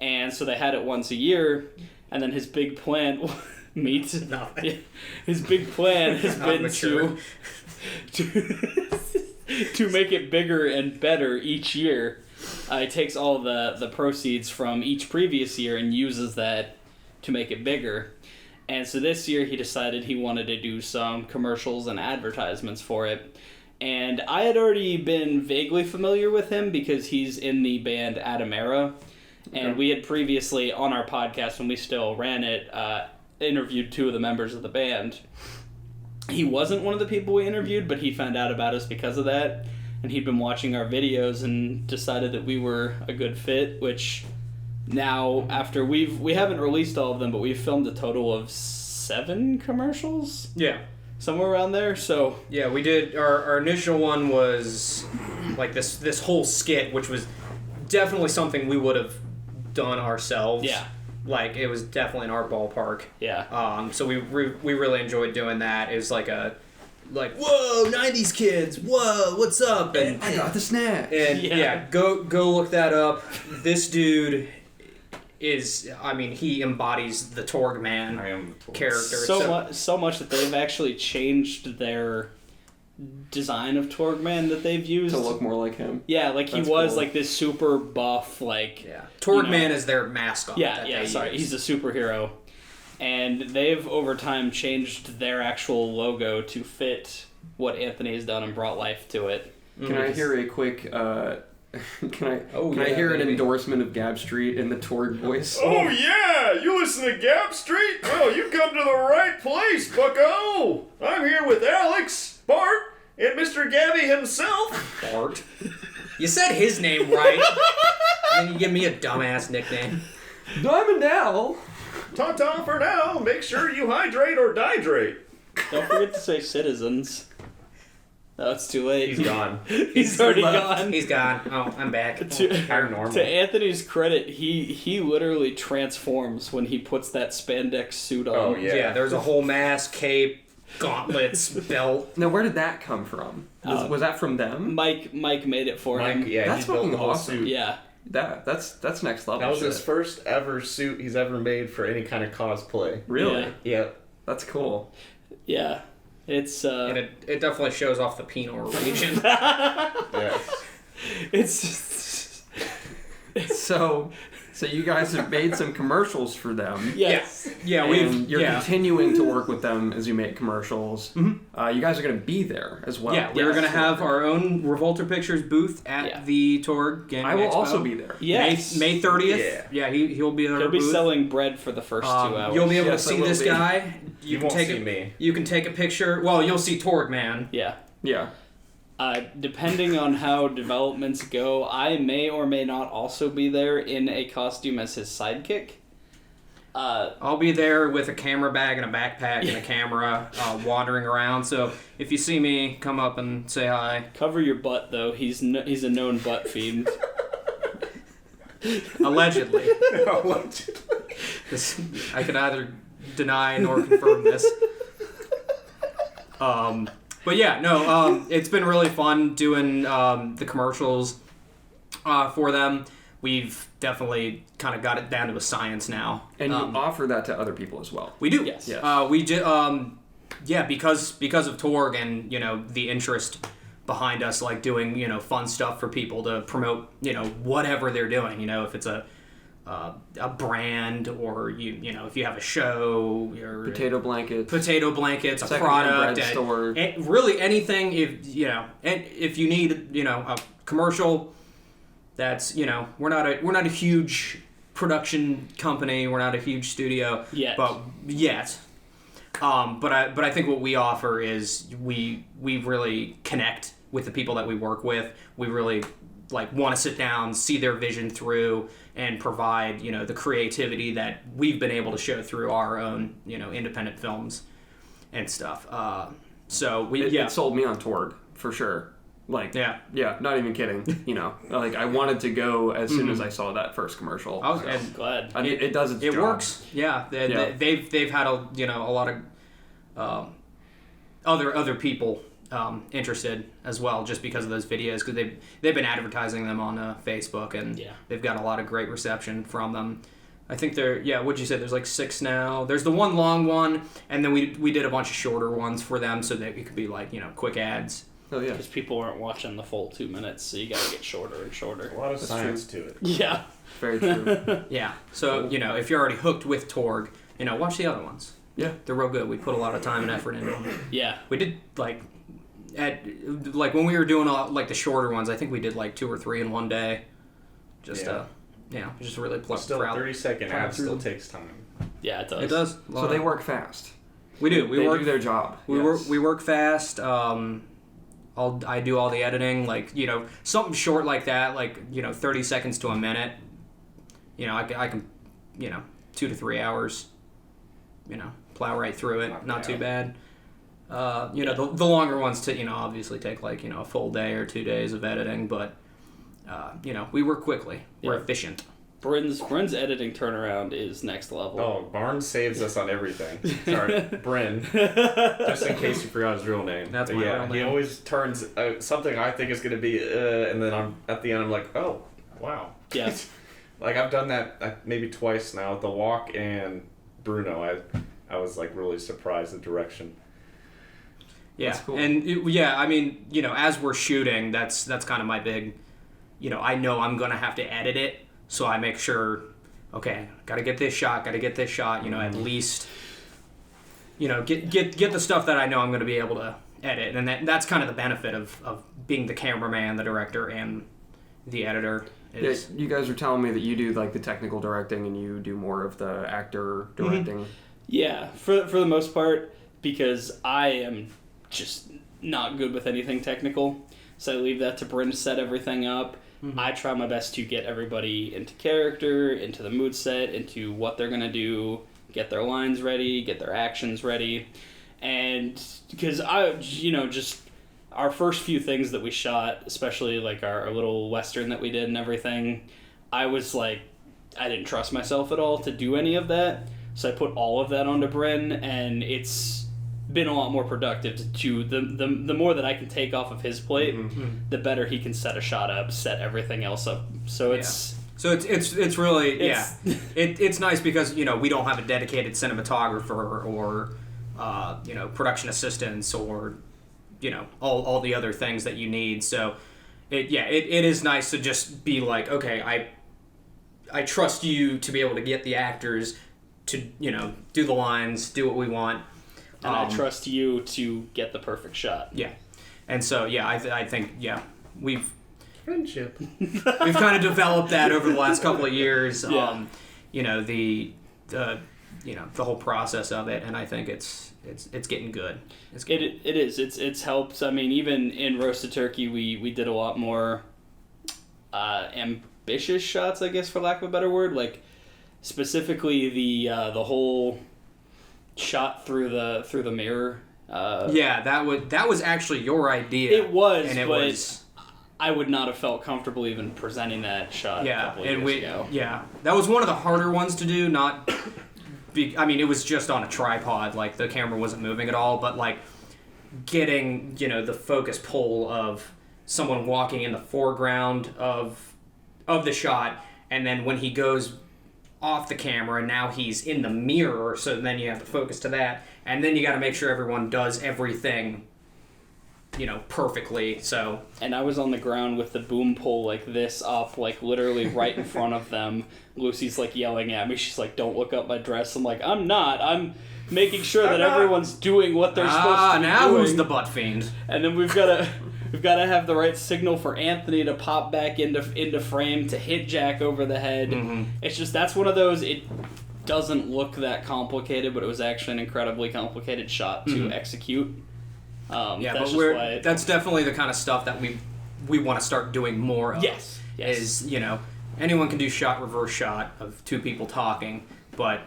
And so they had it once a year, and then his big plan... meet? Nothing. Yeah, his big plan has been to make it bigger and better each year. He takes all the proceeds from each previous year and uses that to make it bigger. And so this year he decided he wanted to do some commercials and advertisements for it. And I had already been vaguely familiar with him because he's in the band Atomera. And we had previously, on our podcast, when we still ran it, interviewed 2 of the members of the band. He wasn't one of the people we interviewed, but he found out about us because of that. And he'd been watching our videos and decided that we were a good fit, which now, after we haven't released all of them, but we've filmed a total of 7 commercials? Yeah. Somewhere around there, so... Yeah, we did, our initial one was, like, this whole skit, which was definitely something we would have done ourselves. Yeah. Like, it was definitely in our ballpark. Yeah. So we really enjoyed doing that. It was like whoa, 90s kids, whoa, what's up? And I got the snack. And yeah, go look that up. This dude is, I mean, he embodies the Torgman character. So much that they've actually changed their design of Torgman that they've used To look more like him. Yeah, like That's he was cool. like this super buff, like Torgman is their mascot. He's a superhero, and they've over time changed their actual logo to fit what Anthony has done and brought life to it. Can I hear a quick? Can I hear an endorsement of Gab Street in the Torg voice? Oh yeah, you listen to Gap Street? Well, you come to the right place, bucko. I'm here with Alex, Bart, and Mr. Gabby himself. Bart. You said his name right. And then you give me a dumbass nickname. Diamond Al. Ta-ta for now. Make sure you hydrate or dihydrate. Don't forget to say citizens. No, it's too late. He's gone. He's already gone. He's gone. Oh, I'm back. Paranormal. To Anthony's credit, he literally transforms when he puts that spandex suit on. Oh, yeah. Yeah, there's a whole mask, cape, gauntlets, belt. Now, where did that come from? Was that from them? Mike made it for him. Yeah, That's he built fucking the whole awesome. suit. Yeah. That's next level. That was shit. his first ever suit he's ever made for any kind of cosplay. Really? Yeah. Yep. That's cool. Yeah. It's And it definitely shows off the penile region. Yes. it's So you guys have made some commercials for them. yes. Yeah, And you're continuing to work with them as you make commercials. Mm-hmm. You guys are going to be there as well. Yeah, we were going to have our own Revolter Pictures booth at the Torg Gaming I will Expo. also be there. Yes. May 30th. Yeah, he'll be there. He'll be selling bread for the first 2 hours. You'll be able Yes, to I see will this be. guy. You won't see me. You can take a picture. Well, you'll see Torgman. Yeah. Yeah. Depending on how developments go, I may or may not also be there in a costume as his sidekick. I'll be there with a camera bag and a backpack and a camera, wandering around. So if you see me, come up and say hi. Cover your butt, though. He's a known butt fiend. Allegedly. I could either deny nor confirm this. But yeah, no, it's been really fun doing the commercials for them. We've definitely kind of got it down to a science now. And you offer that to other people as well. We do. Yes. We did. Because of Torg and the interest behind us, like doing fun stuff for people to promote whatever they're doing. If it's a brand or if you have a show or Potato blankets, a secondhand product, bread store. and really anything. If you need a commercial, that's we're not a huge production company. We're not a huge studio Yet. but I think what we offer is we really connect with the people that we work with. We really want to sit down, see their vision through, and provide the creativity that we've been able to show through our own independent films and stuff. It sold me on Torg for sure. Not even kidding. I wanted to go as soon as I saw that first commercial. I'm glad. It does its It job. works. Yeah, they've had a lot of other people interested as well, just because of those videos, because they've been advertising them on Facebook, and they've got a lot of great reception from them. I think what'd you say? There's like 6 now. There's the one long one, and then we did a bunch of shorter ones for them, so that it could be quick ads. Oh yeah. Because people weren't watching the full 2 minutes, so you gotta get shorter and shorter. A lot of science to it. Yeah. Very true. Yeah. So if you're already hooked with Torg, watch the other ones. Yeah. They're real good. We put a lot of time and effort into them. Yeah. We did when we were doing the shorter ones, I think we did 2 or 3 in one day. just really Still, proud. 30-second ad still takes time. Yeah, it does. It does. So they work fast. We do. They do their job. We work fast. I do all the editing, like, something short like that, like, 30 seconds to a minute. I can, 2 to 3 hours, plow right through it. Not too bad. The longer ones to, obviously take like, a full day or 2 days of editing, but, we work quickly. We're efficient. Bryn's editing turnaround is next level. Oh, Barnes saves us on everything. Sorry, Bryn. Just in case you forgot his real name. That's my real name. He always turns something I think is going to be, and then at the end I'm like, oh, wow. Yeah. Like, I've done that maybe twice now. The Walk and Bruno, I was like really surprised at the direction. Yeah, that's cool. And I mean, as we're shooting, that's kind of my big, I know I'm gonna have to edit it, so I make sure, okay, gotta get this shot, at least, get the stuff that I know I'm gonna be able to edit, and that's kind of the benefit of being the cameraman, the director, and the editor. You guys are telling me that you do like the technical directing and you do more of the actor directing. Mm-hmm. Yeah, for the most part, because I am just not good with anything technical, so I leave that to Bryn to set everything up. Mm-hmm. I try my best to get everybody into character, into the mood set, into what they're gonna do, get their lines ready, get their actions ready, and because just our first few things that we shot, especially like our little Western that we did and everything, I was like, I didn't trust myself at all to do any of that. So I put all of that onto Bryn, and it's been a lot more productive to the more that I can take off of his plate, the better he can set a shot up, set everything else up. So it's it's really it's nice because we don't have a dedicated cinematographer or production assistants or all the other things that you need. So it is nice to just be like, okay, I trust you to be able to get the actors to do the lines, do what we want, and I trust you to get the perfect shot. Yeah, and so I think we've Friendship. we've kind of developed that over the last couple of years. Yeah. The whole process of it, and I think it's getting good. It is. It's helped. I mean, even in Roasted Turkey, we did a lot more ambitious shots, I guess, for lack of a better word. Like specifically the whole shot through the mirror. That was actually your idea. It was, I would not have felt comfortable even presenting that shot a couple of years ago. Yeah, that was one of the harder ones to do. It was just on a tripod, like the camera wasn't moving at all, but like getting, the focus pull of someone walking in the foreground of the shot, and then when he goes off the camera, now he's in the mirror, so then you have to focus to that, and then you got to make sure everyone does everything perfectly. So, and I was on the ground with the boom pole like this up, like literally right in front of them. Lucy's like yelling at me. She's like, "Don't look up my dress." I'm like, "I'm not. I'm making sure that everyone's doing what they're supposed to be now doing." Who's the butt fiend? And then we've got to have the right signal for Anthony to pop back into frame to hit Jack over the head. Mm-hmm. It's just that's one of those. It doesn't look that complicated, but it was actually an incredibly complicated shot to execute. That's definitely the kind of stuff that we want to start doing more of. Yes. Is, anyone can do reverse shot of two people talking, but,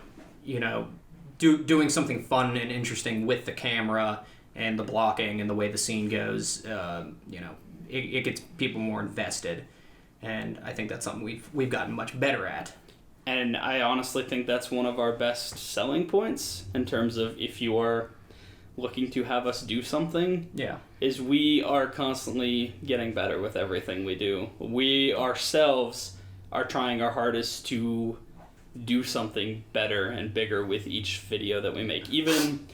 doing something fun and interesting with the camera and the blocking and the way the scene goes, it gets people more invested. And I think that's something we've gotten much better at. And I honestly think that's one of our best selling points in terms of if you are looking to have us do something, is we are constantly getting better with everything we do. We ourselves are trying our hardest to do something better and bigger with each video that we make. Even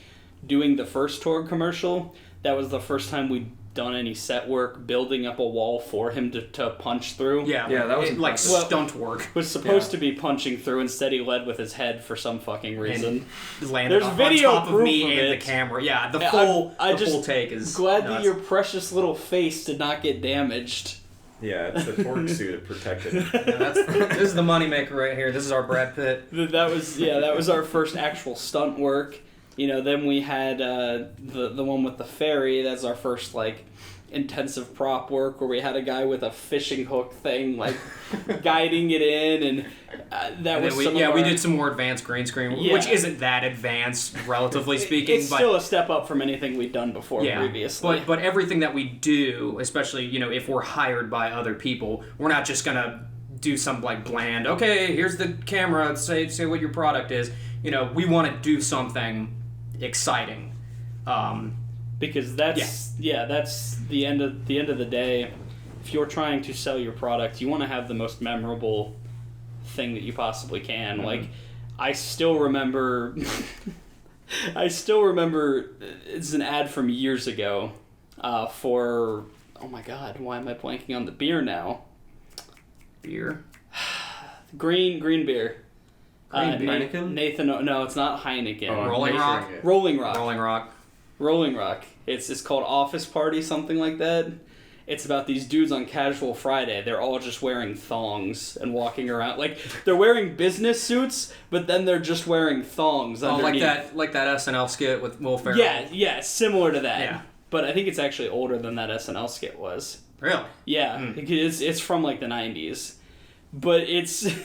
doing the first Torg commercial, that was the first time we'd done any set work, building up a wall for him to punch through. Yeah, that was like stunt work. Was supposed to be punching through, instead he led with his head for some fucking reason. And landed on top of me and the camera. Yeah, the full take is glad nuts. that your precious little face did not get damaged. Yeah, it's the torque suit that protected him. Yeah, this is the moneymaker right here. This is our Brad Pitt. That was our first actual stunt work. Then we had the one with the ferry. That's our first like intensive prop work where we had a guy with a fishing hook thing like guiding it in, and we did some more advanced green screen, which isn't that advanced relatively speaking. It's still a step up from anything we'd done before previously. But everything that we do, especially if we're hired by other people, we're not just gonna do some like bland. Okay, here's the camera. Say what your product is. We want to do something exciting. Because that's the end of the day. If you're trying to sell your product, you want to have the most memorable thing that you possibly can. Mm-hmm. Like, I still remember. It's an ad from years ago, for oh my god, why am I blanking on the beer now? Beer. Green beer. Heineken? Nathan, no, it's not Heineken. Rolling Rock. Rolling Rock. Rolling Rock. Rolling Rock. It's called Office Party, something like that. It's about these dudes on Casual Friday. They're all just wearing thongs and walking around. Like, they're wearing business suits, but then they're just wearing thongs underneath. like that SNL skit with Will Ferrell. Yeah, similar to that. Yeah. But I think it's actually older than that SNL skit was. Really? Yeah, it's from like the 90s. But it's like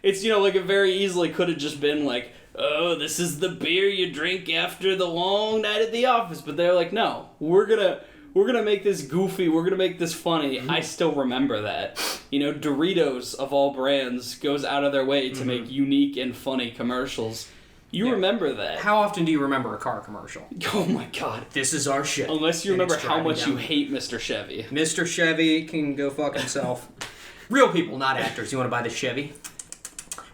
it very easily could have just been like, oh, this is the beer you drink after the long night at the office. But they're like, no, we're gonna make this goofy, we're gonna make this funny. Mm-hmm. I still remember that. Doritos of all brands goes out of their way to make unique and funny commercials. You remember that. How often do you remember a car commercial? Oh my god. This is our shit. Unless you remember how much you hate Mr. Chevy. Mr. Chevy can go fuck himself. Real people, not actors. You want to buy the Chevy?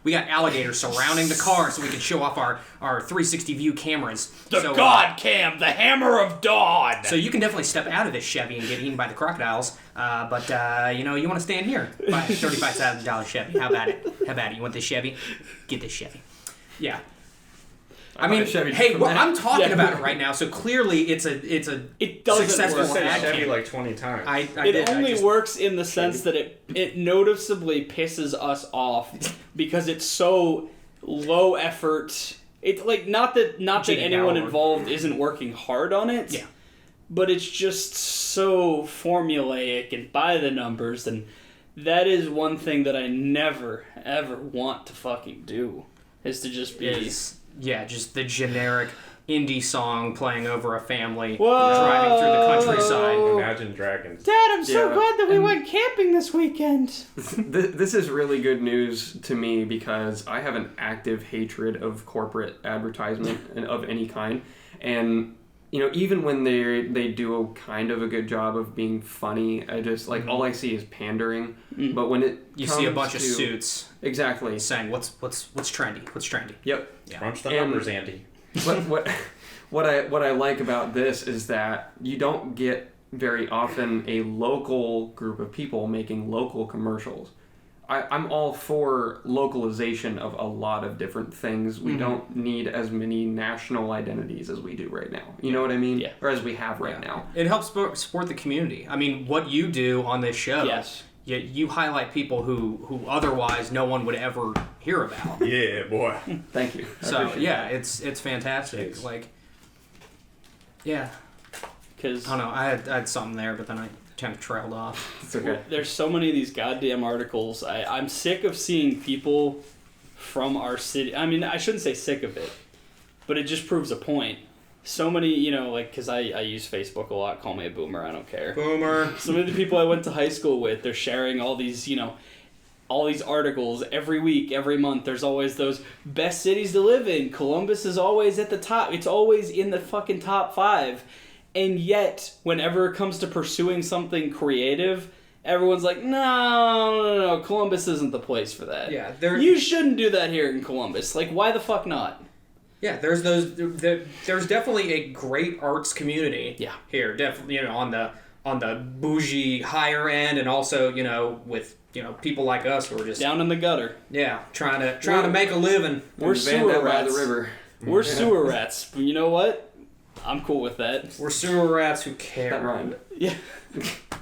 We got alligators surrounding the car so we can show off our 360 view cameras. The God Cam, the hammer of Dodd! So you can definitely step out of this Chevy and get eaten by the crocodiles. But you want to stand here. Buy a $35,000 Chevy. How about it? You want this Chevy? Get this Chevy. Yeah. I mean, hey, I'm talking about it right now, so clearly it's a successful ad Chevy like 20 times. It only works in the sense that it noticeably pisses us off because it's so low effort. It's like not that anyone involved isn't working hard on it. Yeah. But it's just so formulaic and by the numbers, and that is one thing that I never ever want to fucking do, is to just be just the generic indie song playing over a family driving through the countryside. Imagine Dragons. Dad, I'm so glad that we went camping this weekend. This is really good news to me because I have an active hatred of corporate advertisement of any kind. And, even when they do a kind of a good job of being funny, I just, all I see is pandering. Mm. But when you see a bunch of suits. Exactly. Saying, what's trendy? What's trendy? Yep. Yeah. Crunch the numbers, Andy. What I like about this is that you don't get very often a local group of people making local commercials. I'm all for localization of a lot of different things. We don't need as many national identities as we do right now. You know what I mean? Yeah. Or as we have right now. It helps support the community. I mean, what you do on this show, yes. You highlight people who otherwise no one would ever hear about. Yeah, boy. Thank you. So yeah, it's fantastic. Jeez. Like, yeah, because I don't know. I had something there, but then I kind of trailed off. It's okay. There's so many of these goddamn articles. I'm sick of seeing people from our city. I mean, I shouldn't say sick of it, but it just proves a point. So many, because I use Facebook a lot. Call me a boomer, I don't care. Boomer. Some of the people I went to high school with, they're sharing all these, all these articles every week, every month. There's always those best cities to live in. Columbus is always at the top. It's always in the fucking top 5. And yet, whenever it comes to pursuing something creative, everyone's like, no, Columbus isn't the place for that. Yeah, you shouldn't do that here in Columbus. Like, why the fuck not? Yeah, there's definitely a great arts community. Yeah. Here, definitely, on the bougie higher end, and also with people like us who are just down in the gutter. Yeah, trying to make a living. We're sewer rats. The river. We're sewer rats. But you know what? I'm cool with that. We're sewer rats who care. That rhymed. Yeah.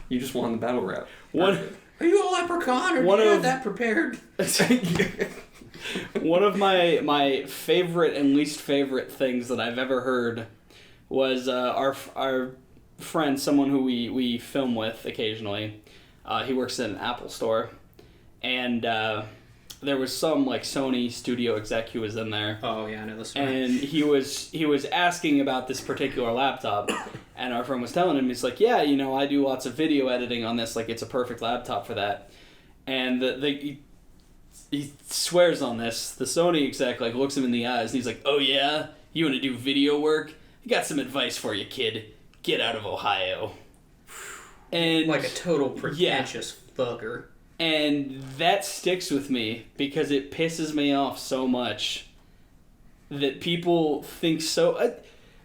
You just won the battle rap. Are you a leprechaun, or do you have that prepared? One of my favorite and least favorite things that I've ever heard was our friend, someone who we film with occasionally. He works at an Apple store, and there was some like Sony studio exec who was in there. Oh yeah, I know this one. And he was asking about this particular laptop, and our friend was telling him, he's like, yeah, I do lots of video editing on this, like it's a perfect laptop for that. And he swears on this. The Sony exec like looks him in the eyes, and he's like, oh yeah, you want to do video work? I got some advice for you, kid. Get out of Ohio. And like a total pretentious fucker. And that sticks with me because it pisses me off so much that people think so.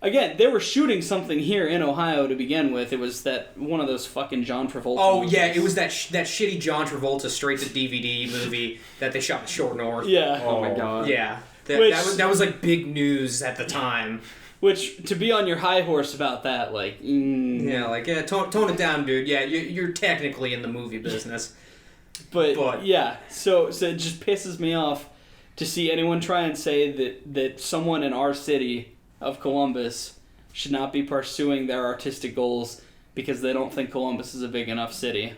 Again, they were shooting something here in Ohio to begin with. It was that one of those fucking John Travolta Oh movies. yeah, it was that shitty John Travolta straight to DVD movie that they shot in Short North. Yeah. Oh my god. Yeah, that was like big news at the time. Which, to be on your high horse about that, like... Yeah, tone it down, dude. Yeah, you're technically in the movie business. But yeah, so it just pisses me off to see anyone try and say that someone in our city of Columbus should not be pursuing their artistic goals because they don't think Columbus is a big enough city.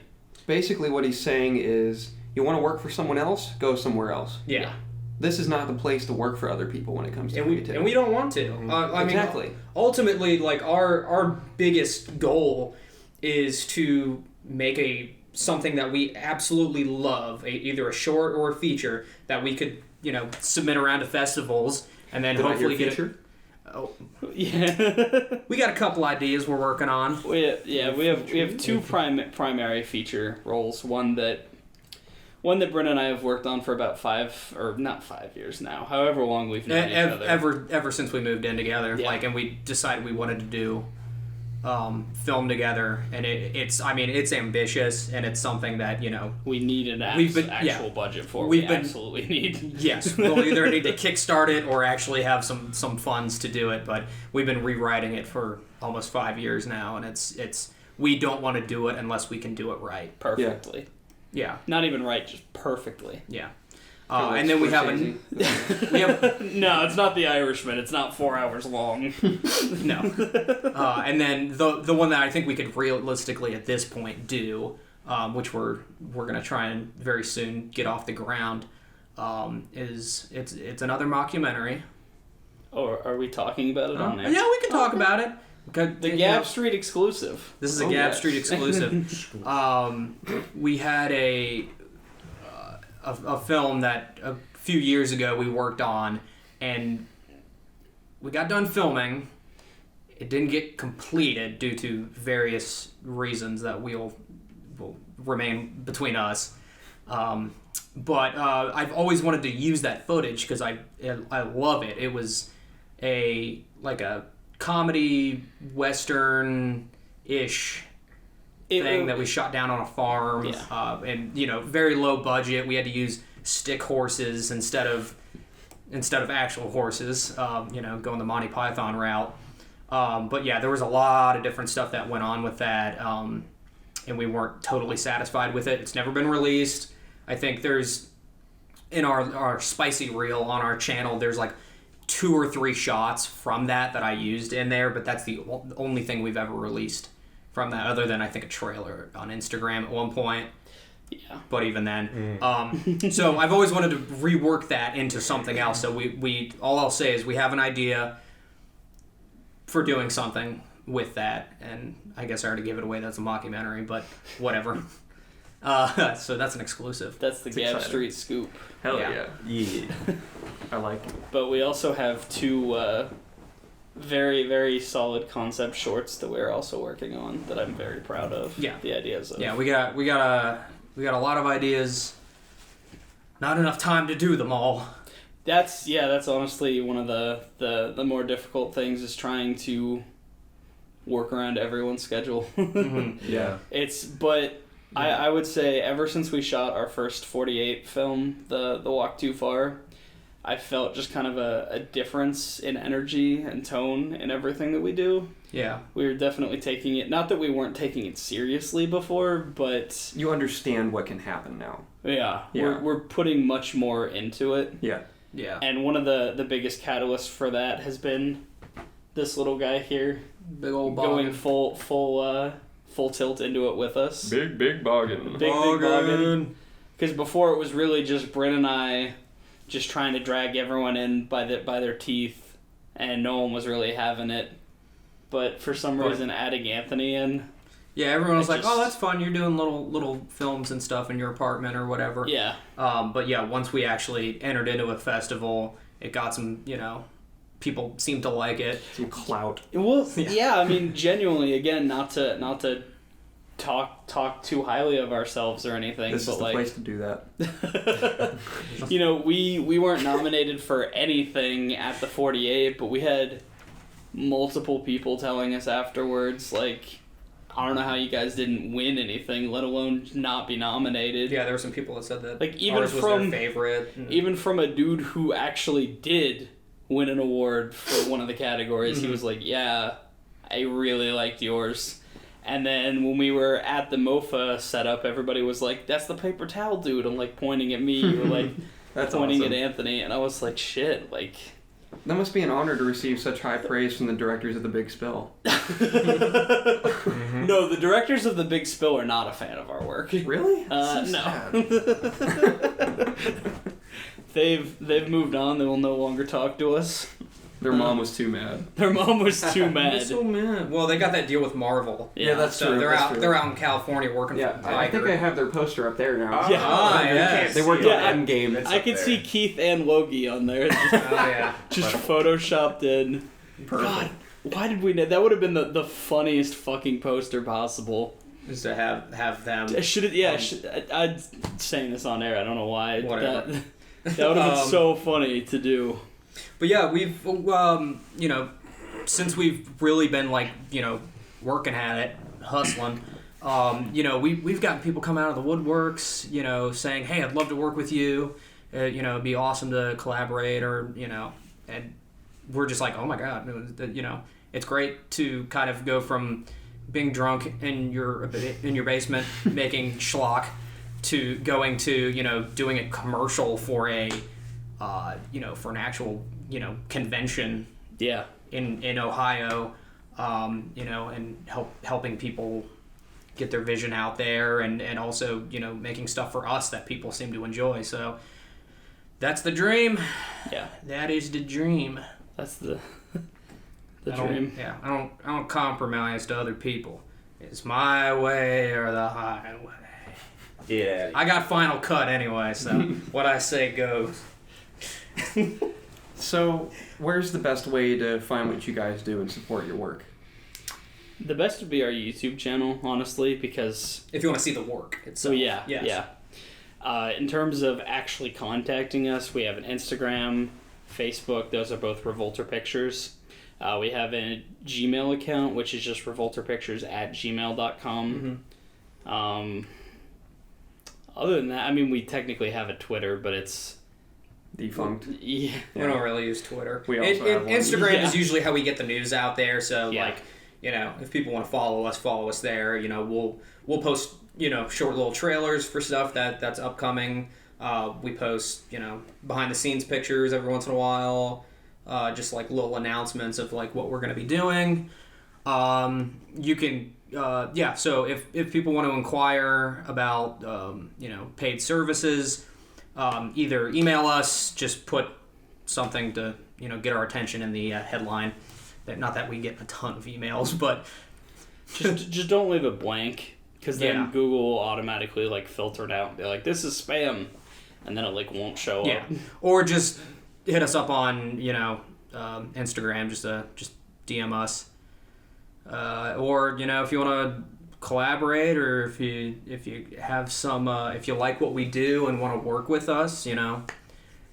Basically what he's saying is, you want to work for someone else? Go somewhere else. Yeah. This is not the place to work for other people when it comes to creativity. And we don't want to. Exactly. I mean, ultimately, like our biggest goal is to make something that we absolutely love, either a short or a feature that we could, submit around to festivals and then hopefully get it. Oh yeah. We got a couple ideas we're working on. We have two primary feature roles. One that Brent and I have worked on for about 5 years now, however long we've known each other. Ever since we moved in together, Yeah. and we decided we wanted to do film together, and it's ambitious, and it's something that we need an actual budget for. We absolutely need. Yes, we'll either need to kickstart it or actually have some funds to do it. But we've been rewriting it for almost 5 years now, and it's we don't want to do it unless we can do it right. Perfectly. Yeah. Not even right, just perfectly. Yeah. And then we have No, it's not The Irishman. It's not 4 hours long. No. And then the one that I think we could realistically at this point do, which we're gonna try and very soon get off the ground, is it's another mockumentary. Oh, are we talking about it on there? Yeah, we can talk about it. The Gap Street exclusive. This is a Gap Street exclusive. We had a film that a few years ago we worked on, and we got done filming. It didn't get completed due to various reasons that will remain between us. But I've always wanted to use that footage because I love it. It was a comedy western-ish thing that we shot down on a farm, and very low budget. We had to use stick horses instead of actual horses, going the Monty Python route. But yeah, there was a lot of different stuff that went on with that, and we weren't totally satisfied with it. It's never been released. I think there's in our spicy reel on our channel, there's like 2 or 3 shots from that I used in there, but that's the only thing we've ever released from that, other than I think a trailer on Instagram at one point. Yeah. But even then. So I've always wanted to rework that into something else. So we all I'll say is we have an idea for doing something with that, and I guess I already gave it away. That's a mockumentary, but whatever. So that's an exclusive. That's the Gap Street scoop. Hell yeah. Yeah. I like it. But we also have 2 very, very solid concept shorts that we're also working on that I'm very proud of. Yeah. The ideas of. Yeah, we got a lot of ideas. Not enough time to do them all. That's honestly one of the more difficult things is trying to work around everyone's schedule. Yeah. I would say ever since we shot our first 48 film, the Walk Too Far, I felt just kind of a difference in energy and tone in everything that we do. Yeah. We were definitely taking it, not that we weren't taking it seriously before, but... You understand what can happen now. Yeah. Yeah. We're putting much more into it. Yeah. Yeah. And one of the biggest catalysts for that has been this little guy here. Big old going boggin. full tilt into it with us. Big boggin. Big boggin. Because before it was really just Bryn and I just trying to drag everyone in by their teeth, and no one was really having it. But for some reason, adding Anthony in... Yeah, everyone was like, "Oh, that's fun. You're doing little films and stuff in your apartment or whatever." Yeah. But yeah, once we actually entered into a festival, it got some, people seemed to like it. Some clout. Well, yeah, I mean, genuinely, again, not to talk too highly of ourselves or anything, This but is the like, place to do that. we weren't nominated for anything at the 48, but we had multiple people telling us afterwards, like, I don't know how you guys didn't win anything, let alone not be nominated. Yeah, there were some people that said that like even ours was from their favorite. even from a dude who actually did win an award for one of the categories, he was like, "Yeah, I really liked yours." And then when we were at the MOFA setup, everybody was like, "That's the paper towel dude," and like pointing at me or like That's pointing awesome. at Anthony, and I was like, "Shit!" Like. That must be an honor to receive such high praise from the directors of The Big Spill. No, the directors of The Big Spill are not a fan of our work. Really? No. Sad. They've moved on. They will no longer talk to us. Their mom was too mad. Their mom was too mad. So mad. Well, they got that deal with Marvel. Yeah, that's So true. they're that's out. true. They're out in California working Yeah, for I think Tiger. I have their poster up there now. Yeah. Ah, you yes. can't They worked Yeah, on Endgame. It's I up could there. see Keith and Logie on there, Oh yeah. just photoshopped in. God, why did we? That would have been the funniest fucking poster possible. Just to have them. I should have. Yeah, I'm saying this on air. I don't know why. Whatever. That would have been so funny to do. But yeah, we've since we've really been working at it, hustling. We've gotten people come out of the woodworks, saying, "Hey, I'd love to work with you. It'd be awesome to collaborate," or and we're just like, "Oh my god, it's great to kind of go from being drunk in your basement making schlock to going to doing a commercial for a for an actual convention Yeah. in Ohio, and helping people get their vision out there, and also making stuff for us that people seem to enjoy. So that's the dream. Yeah. That is the dream. That's the I don't- dream. Yeah, I don't compromise to other people. It's my way or the highway. Yeah. I got final cut anyway, so what I say goes. So, where's the best way to find what you guys do and support your work? The best would be our YouTube channel, honestly, because If you want to see the work itself. so yeah, Yes. yeah. In terms of actually contacting us, we have an Instagram, Facebook. Those are both Revolter Pictures. We have a Gmail account, which is just revolterpictures@gmail.com. Other than that, I mean, we technically have a Twitter, but it's Defunct. yeah. We don't really use Twitter. We also have one. Instagram Yeah. is usually how we get the news out there. So Yeah. if people want to follow us there. We'll post short little trailers for stuff that's upcoming. We post behind the scenes pictures every once in a while. Just like little announcements of like what we're gonna be doing. You can So if people want to inquire about paid services. Either email us, just put something to get our attention in the headline. Not that we get a ton of emails, but Just don't leave it blank, because then Yeah. Google will automatically like filter it out and be like, this is spam, and then it like won't show yeah, up. or just hit us up on Instagram. Just DM us, or if you want to collaborate, or if you have some if you like what we do and want to work with us,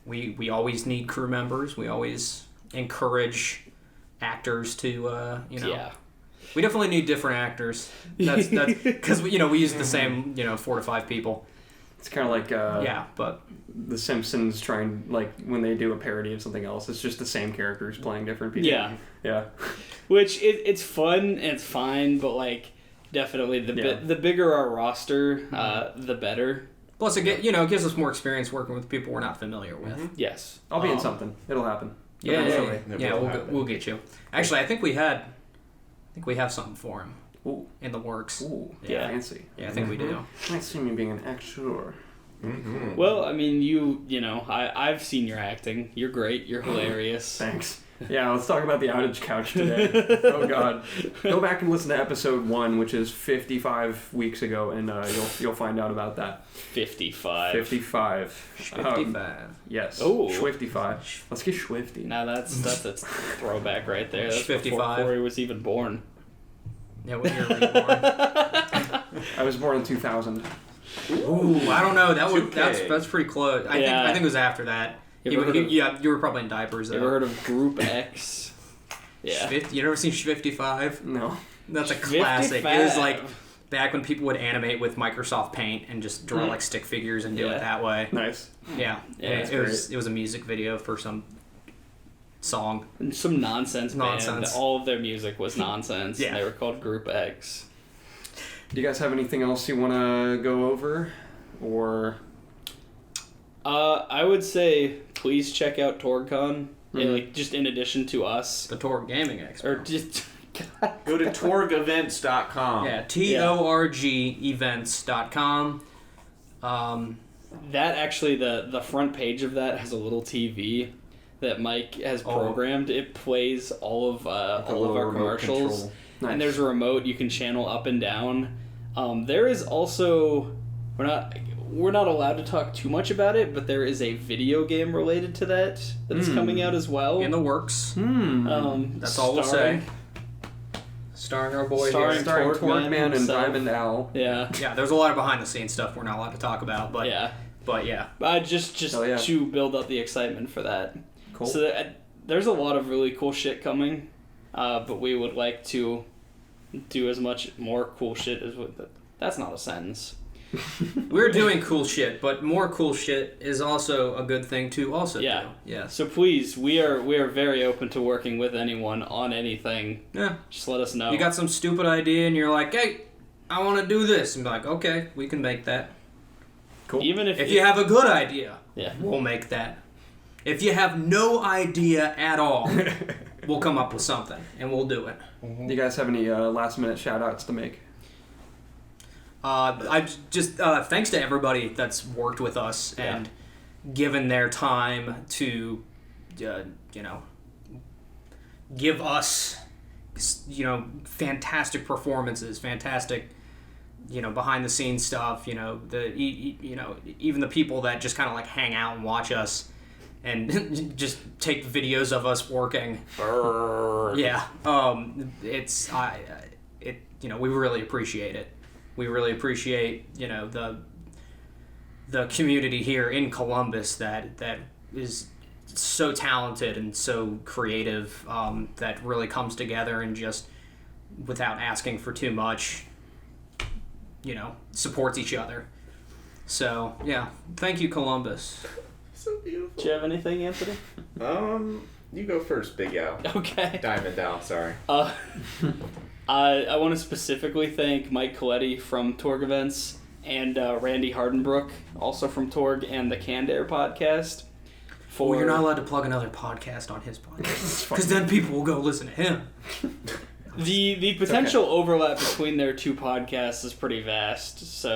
we always need crew members. We always encourage actors to Yeah. we definitely need different actors. That's because we use the same 4 to 5 people. It's kind of like but The Simpsons trying, like, when they do a parody of something else, it's just the same characters playing different people. Yeah. Which it's fun and it's fine, but like definitely the bigger our roster, the better. Plus, it gives us more experience working with people we're not familiar with. Yes, I'll be in something. It'll happen. Yeah, we'll get you. Actually, I think we have something for him. Ooh. In the works. Ooh, yeah. Fancy. Yeah, I think we do. I see me being an actor. Mm-hmm. Well, I mean, you know, I've seen your acting. You're great. You're hilarious. Thanks. Yeah, let's talk about the outage couch today. Oh God, go back and listen to episode 1, which is 55 weeks ago, and you'll find out about that. 55. 55. 55. Yes. Oh. Schwifty-5. Let's get Schwifty. Now that's a throwback right there. That's 55. before he was even born. Yeah, what year were you born? I was born in 2000. Ooh, I don't know. That's pretty close. I think it was after that. You were probably in diapers though. You ever heard of Group X? Yeah. You never seen 55? No. That's a classic. It was like back when people would animate with Microsoft Paint and just draw like stick figures and do it that way. Nice. Yeah. It was a music video for some song. And some nonsense band. All of their music was nonsense. Yeah. They were called Group X. Do you guys have anything else you want to go over, or? I would say please check out TorgCon. Like just in addition to us, The Torg Gaming Expo. or just Go to torgevents.com. Yeah, TORG events.com. That actually the front page of that has a little TV that Mike has programmed. It plays all of our commercials, Nice. and there's a remote you can channel up and down. There is also we're not allowed to talk too much about it, but there is a video game related to that is coming out as well. In the works. That's all we'll say. Starring our boy Starring here. Torgman and himself. Diamond Owl. Yeah. Yeah, there's a lot of behind the scenes stuff we're not allowed to talk about, but Yeah. Just to build up the excitement for that. Cool. So there's a lot of really cool shit coming, but we would like to do as much more cool shit as that's not a sentence. We're doing cool shit, but more cool shit is also a good thing to also do. Yeah. So please, we are very open to working with anyone on anything. Yeah. Just let us know. You got some stupid idea and you're like, hey, I want to do this. And be like, okay, we can make that. Cool. Even if you have a good idea, yeah, we'll make that. If you have no idea at all, we'll come up with something and we'll do it. Do you guys have any last minute shout outs to make? I just thanks to everybody that's worked with us and given their time to, give us, fantastic performances, fantastic, behind the scenes stuff. Even the people that just kind of like hang out and watch us and just take videos of us working. Yeah, we really appreciate it. We really appreciate, the community here in Columbus that is so talented and so creative, that really comes together and just, without asking for too much, supports each other. So, yeah. Thank you, Columbus. So beautiful. Do you have anything, Anthony? You go first, Big Al. Okay. Diamond Al, sorry. I want to specifically thank Mike Coletti from Torg Events and Randy Hardenbrook, also from Torg and the Canned Air podcast. You're not allowed to plug another podcast on his podcast, because then people will go listen to him. The potential overlap between their two podcasts is pretty vast.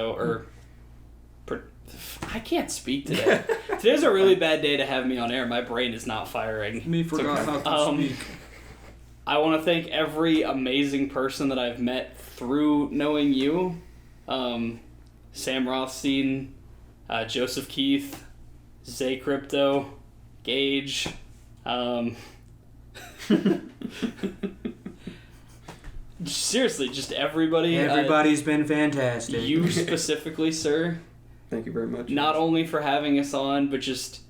I can't speak today. Today's a really bad day to have me on air. My brain is not firing. Me forgot how to speak. I want to thank every amazing person that I've met through knowing you. Sam Rothstein, Joseph Keith, Zay Crypto, Gage. Seriously, just everybody. Everybody's been fantastic. You specifically, sir. Thank you very much. Not only for having us on, but just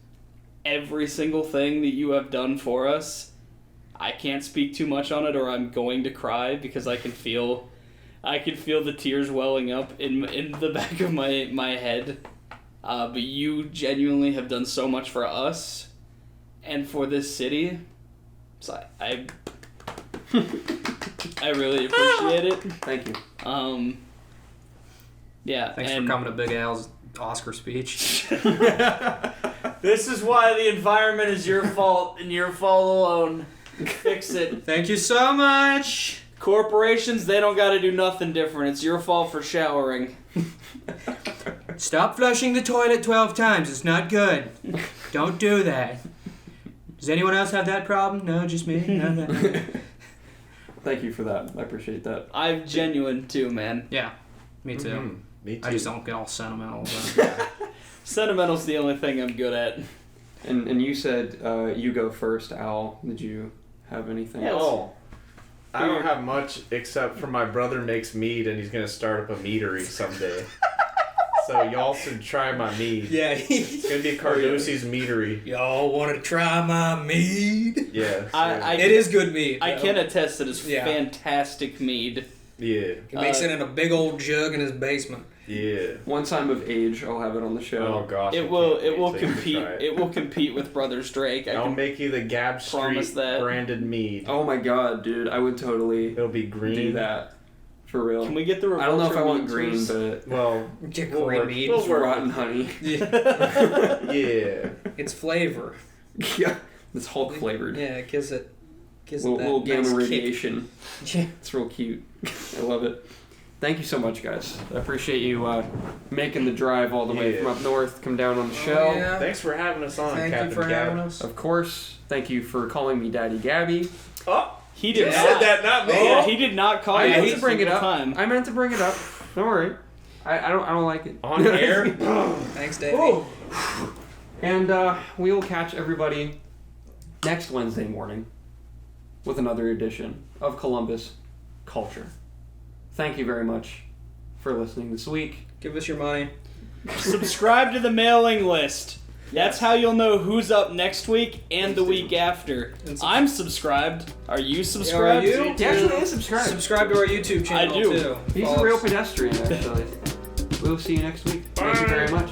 every single thing that you have done for us. I can't speak too much on it or I'm going to cry because I can feel the tears welling up in the back of my head. but you genuinely have done so much for us and for this city. So I really appreciate it. Thank you. Yeah. Thanks for coming to Big Al's Oscar speech. This is why the environment is your fault and your fault alone. Fix it. Thank you so much. Corporations, they don't gotta do nothing different. It's your fault for showering. Stop flushing the toilet 12 times. It's not good. Don't do that. Does anyone else have that problem? No, just me? No. Thank you for that. I appreciate that. I'm genuine too, man. Yeah, me too. Mm-hmm. Me too. I just don't get all sentimental about it. Sentimental's the only thing I'm good at. And you said you go first, Al. Did you have anything? Yeah, Oh, I don't have much except for my brother makes mead and he's gonna start up a meadery someday. So y'all should try my mead. Yeah. It's gonna be Cardosi's meadery. Y'all want to try my mead? Yeah. It is good mead. I can attest that it's Yeah. fantastic mead. Yeah. He makes it in a big old jug in his basement. Yeah. Once I'm of age, I'll have it on the show. Oh gosh. It will compete. It will compete with Brothers Drake. I'll make you the Gab promise Street that. branded mead. Oh my god, dude! I would totally It'll be green. do that for real. Can we get the Revolter I don't know if I want Pictures? green, but Well, Get we'll green work- mead. we'll it's work rotten honey. Yeah. It's flavor. Yeah, it's Hulk flavored. Yeah, it gives it Little that gamma nice radiation. kick. Yeah. It's real cute. I love it. Thank you so much, guys. I appreciate you making the drive all the way from up north, come down on the show. Oh, yeah. Thanks for having us on, Thank Captain you for Gab. having us. Of course, thank you for calling me Daddy Gabby. Oh, He did you not. said that, not me. Yeah, he did not call I you meant a to bring it single up. time. I meant to bring it up. Don't worry. I don't like it. On air. Thanks, Davey. Oh. And we will catch everybody next Wednesday morning with another edition of Columbus Culture. Thank you very much for listening this week. Give us your money. Subscribe to the mailing list. That's how you'll know who's up next week and the week after. I'm subscribed. Are you subscribed? Are you? He actually is subscribed. Subscribe to our YouTube channel, I do. too. He's Follow a real us. pedestrian, actually. We'll see you next week. Thank you very much.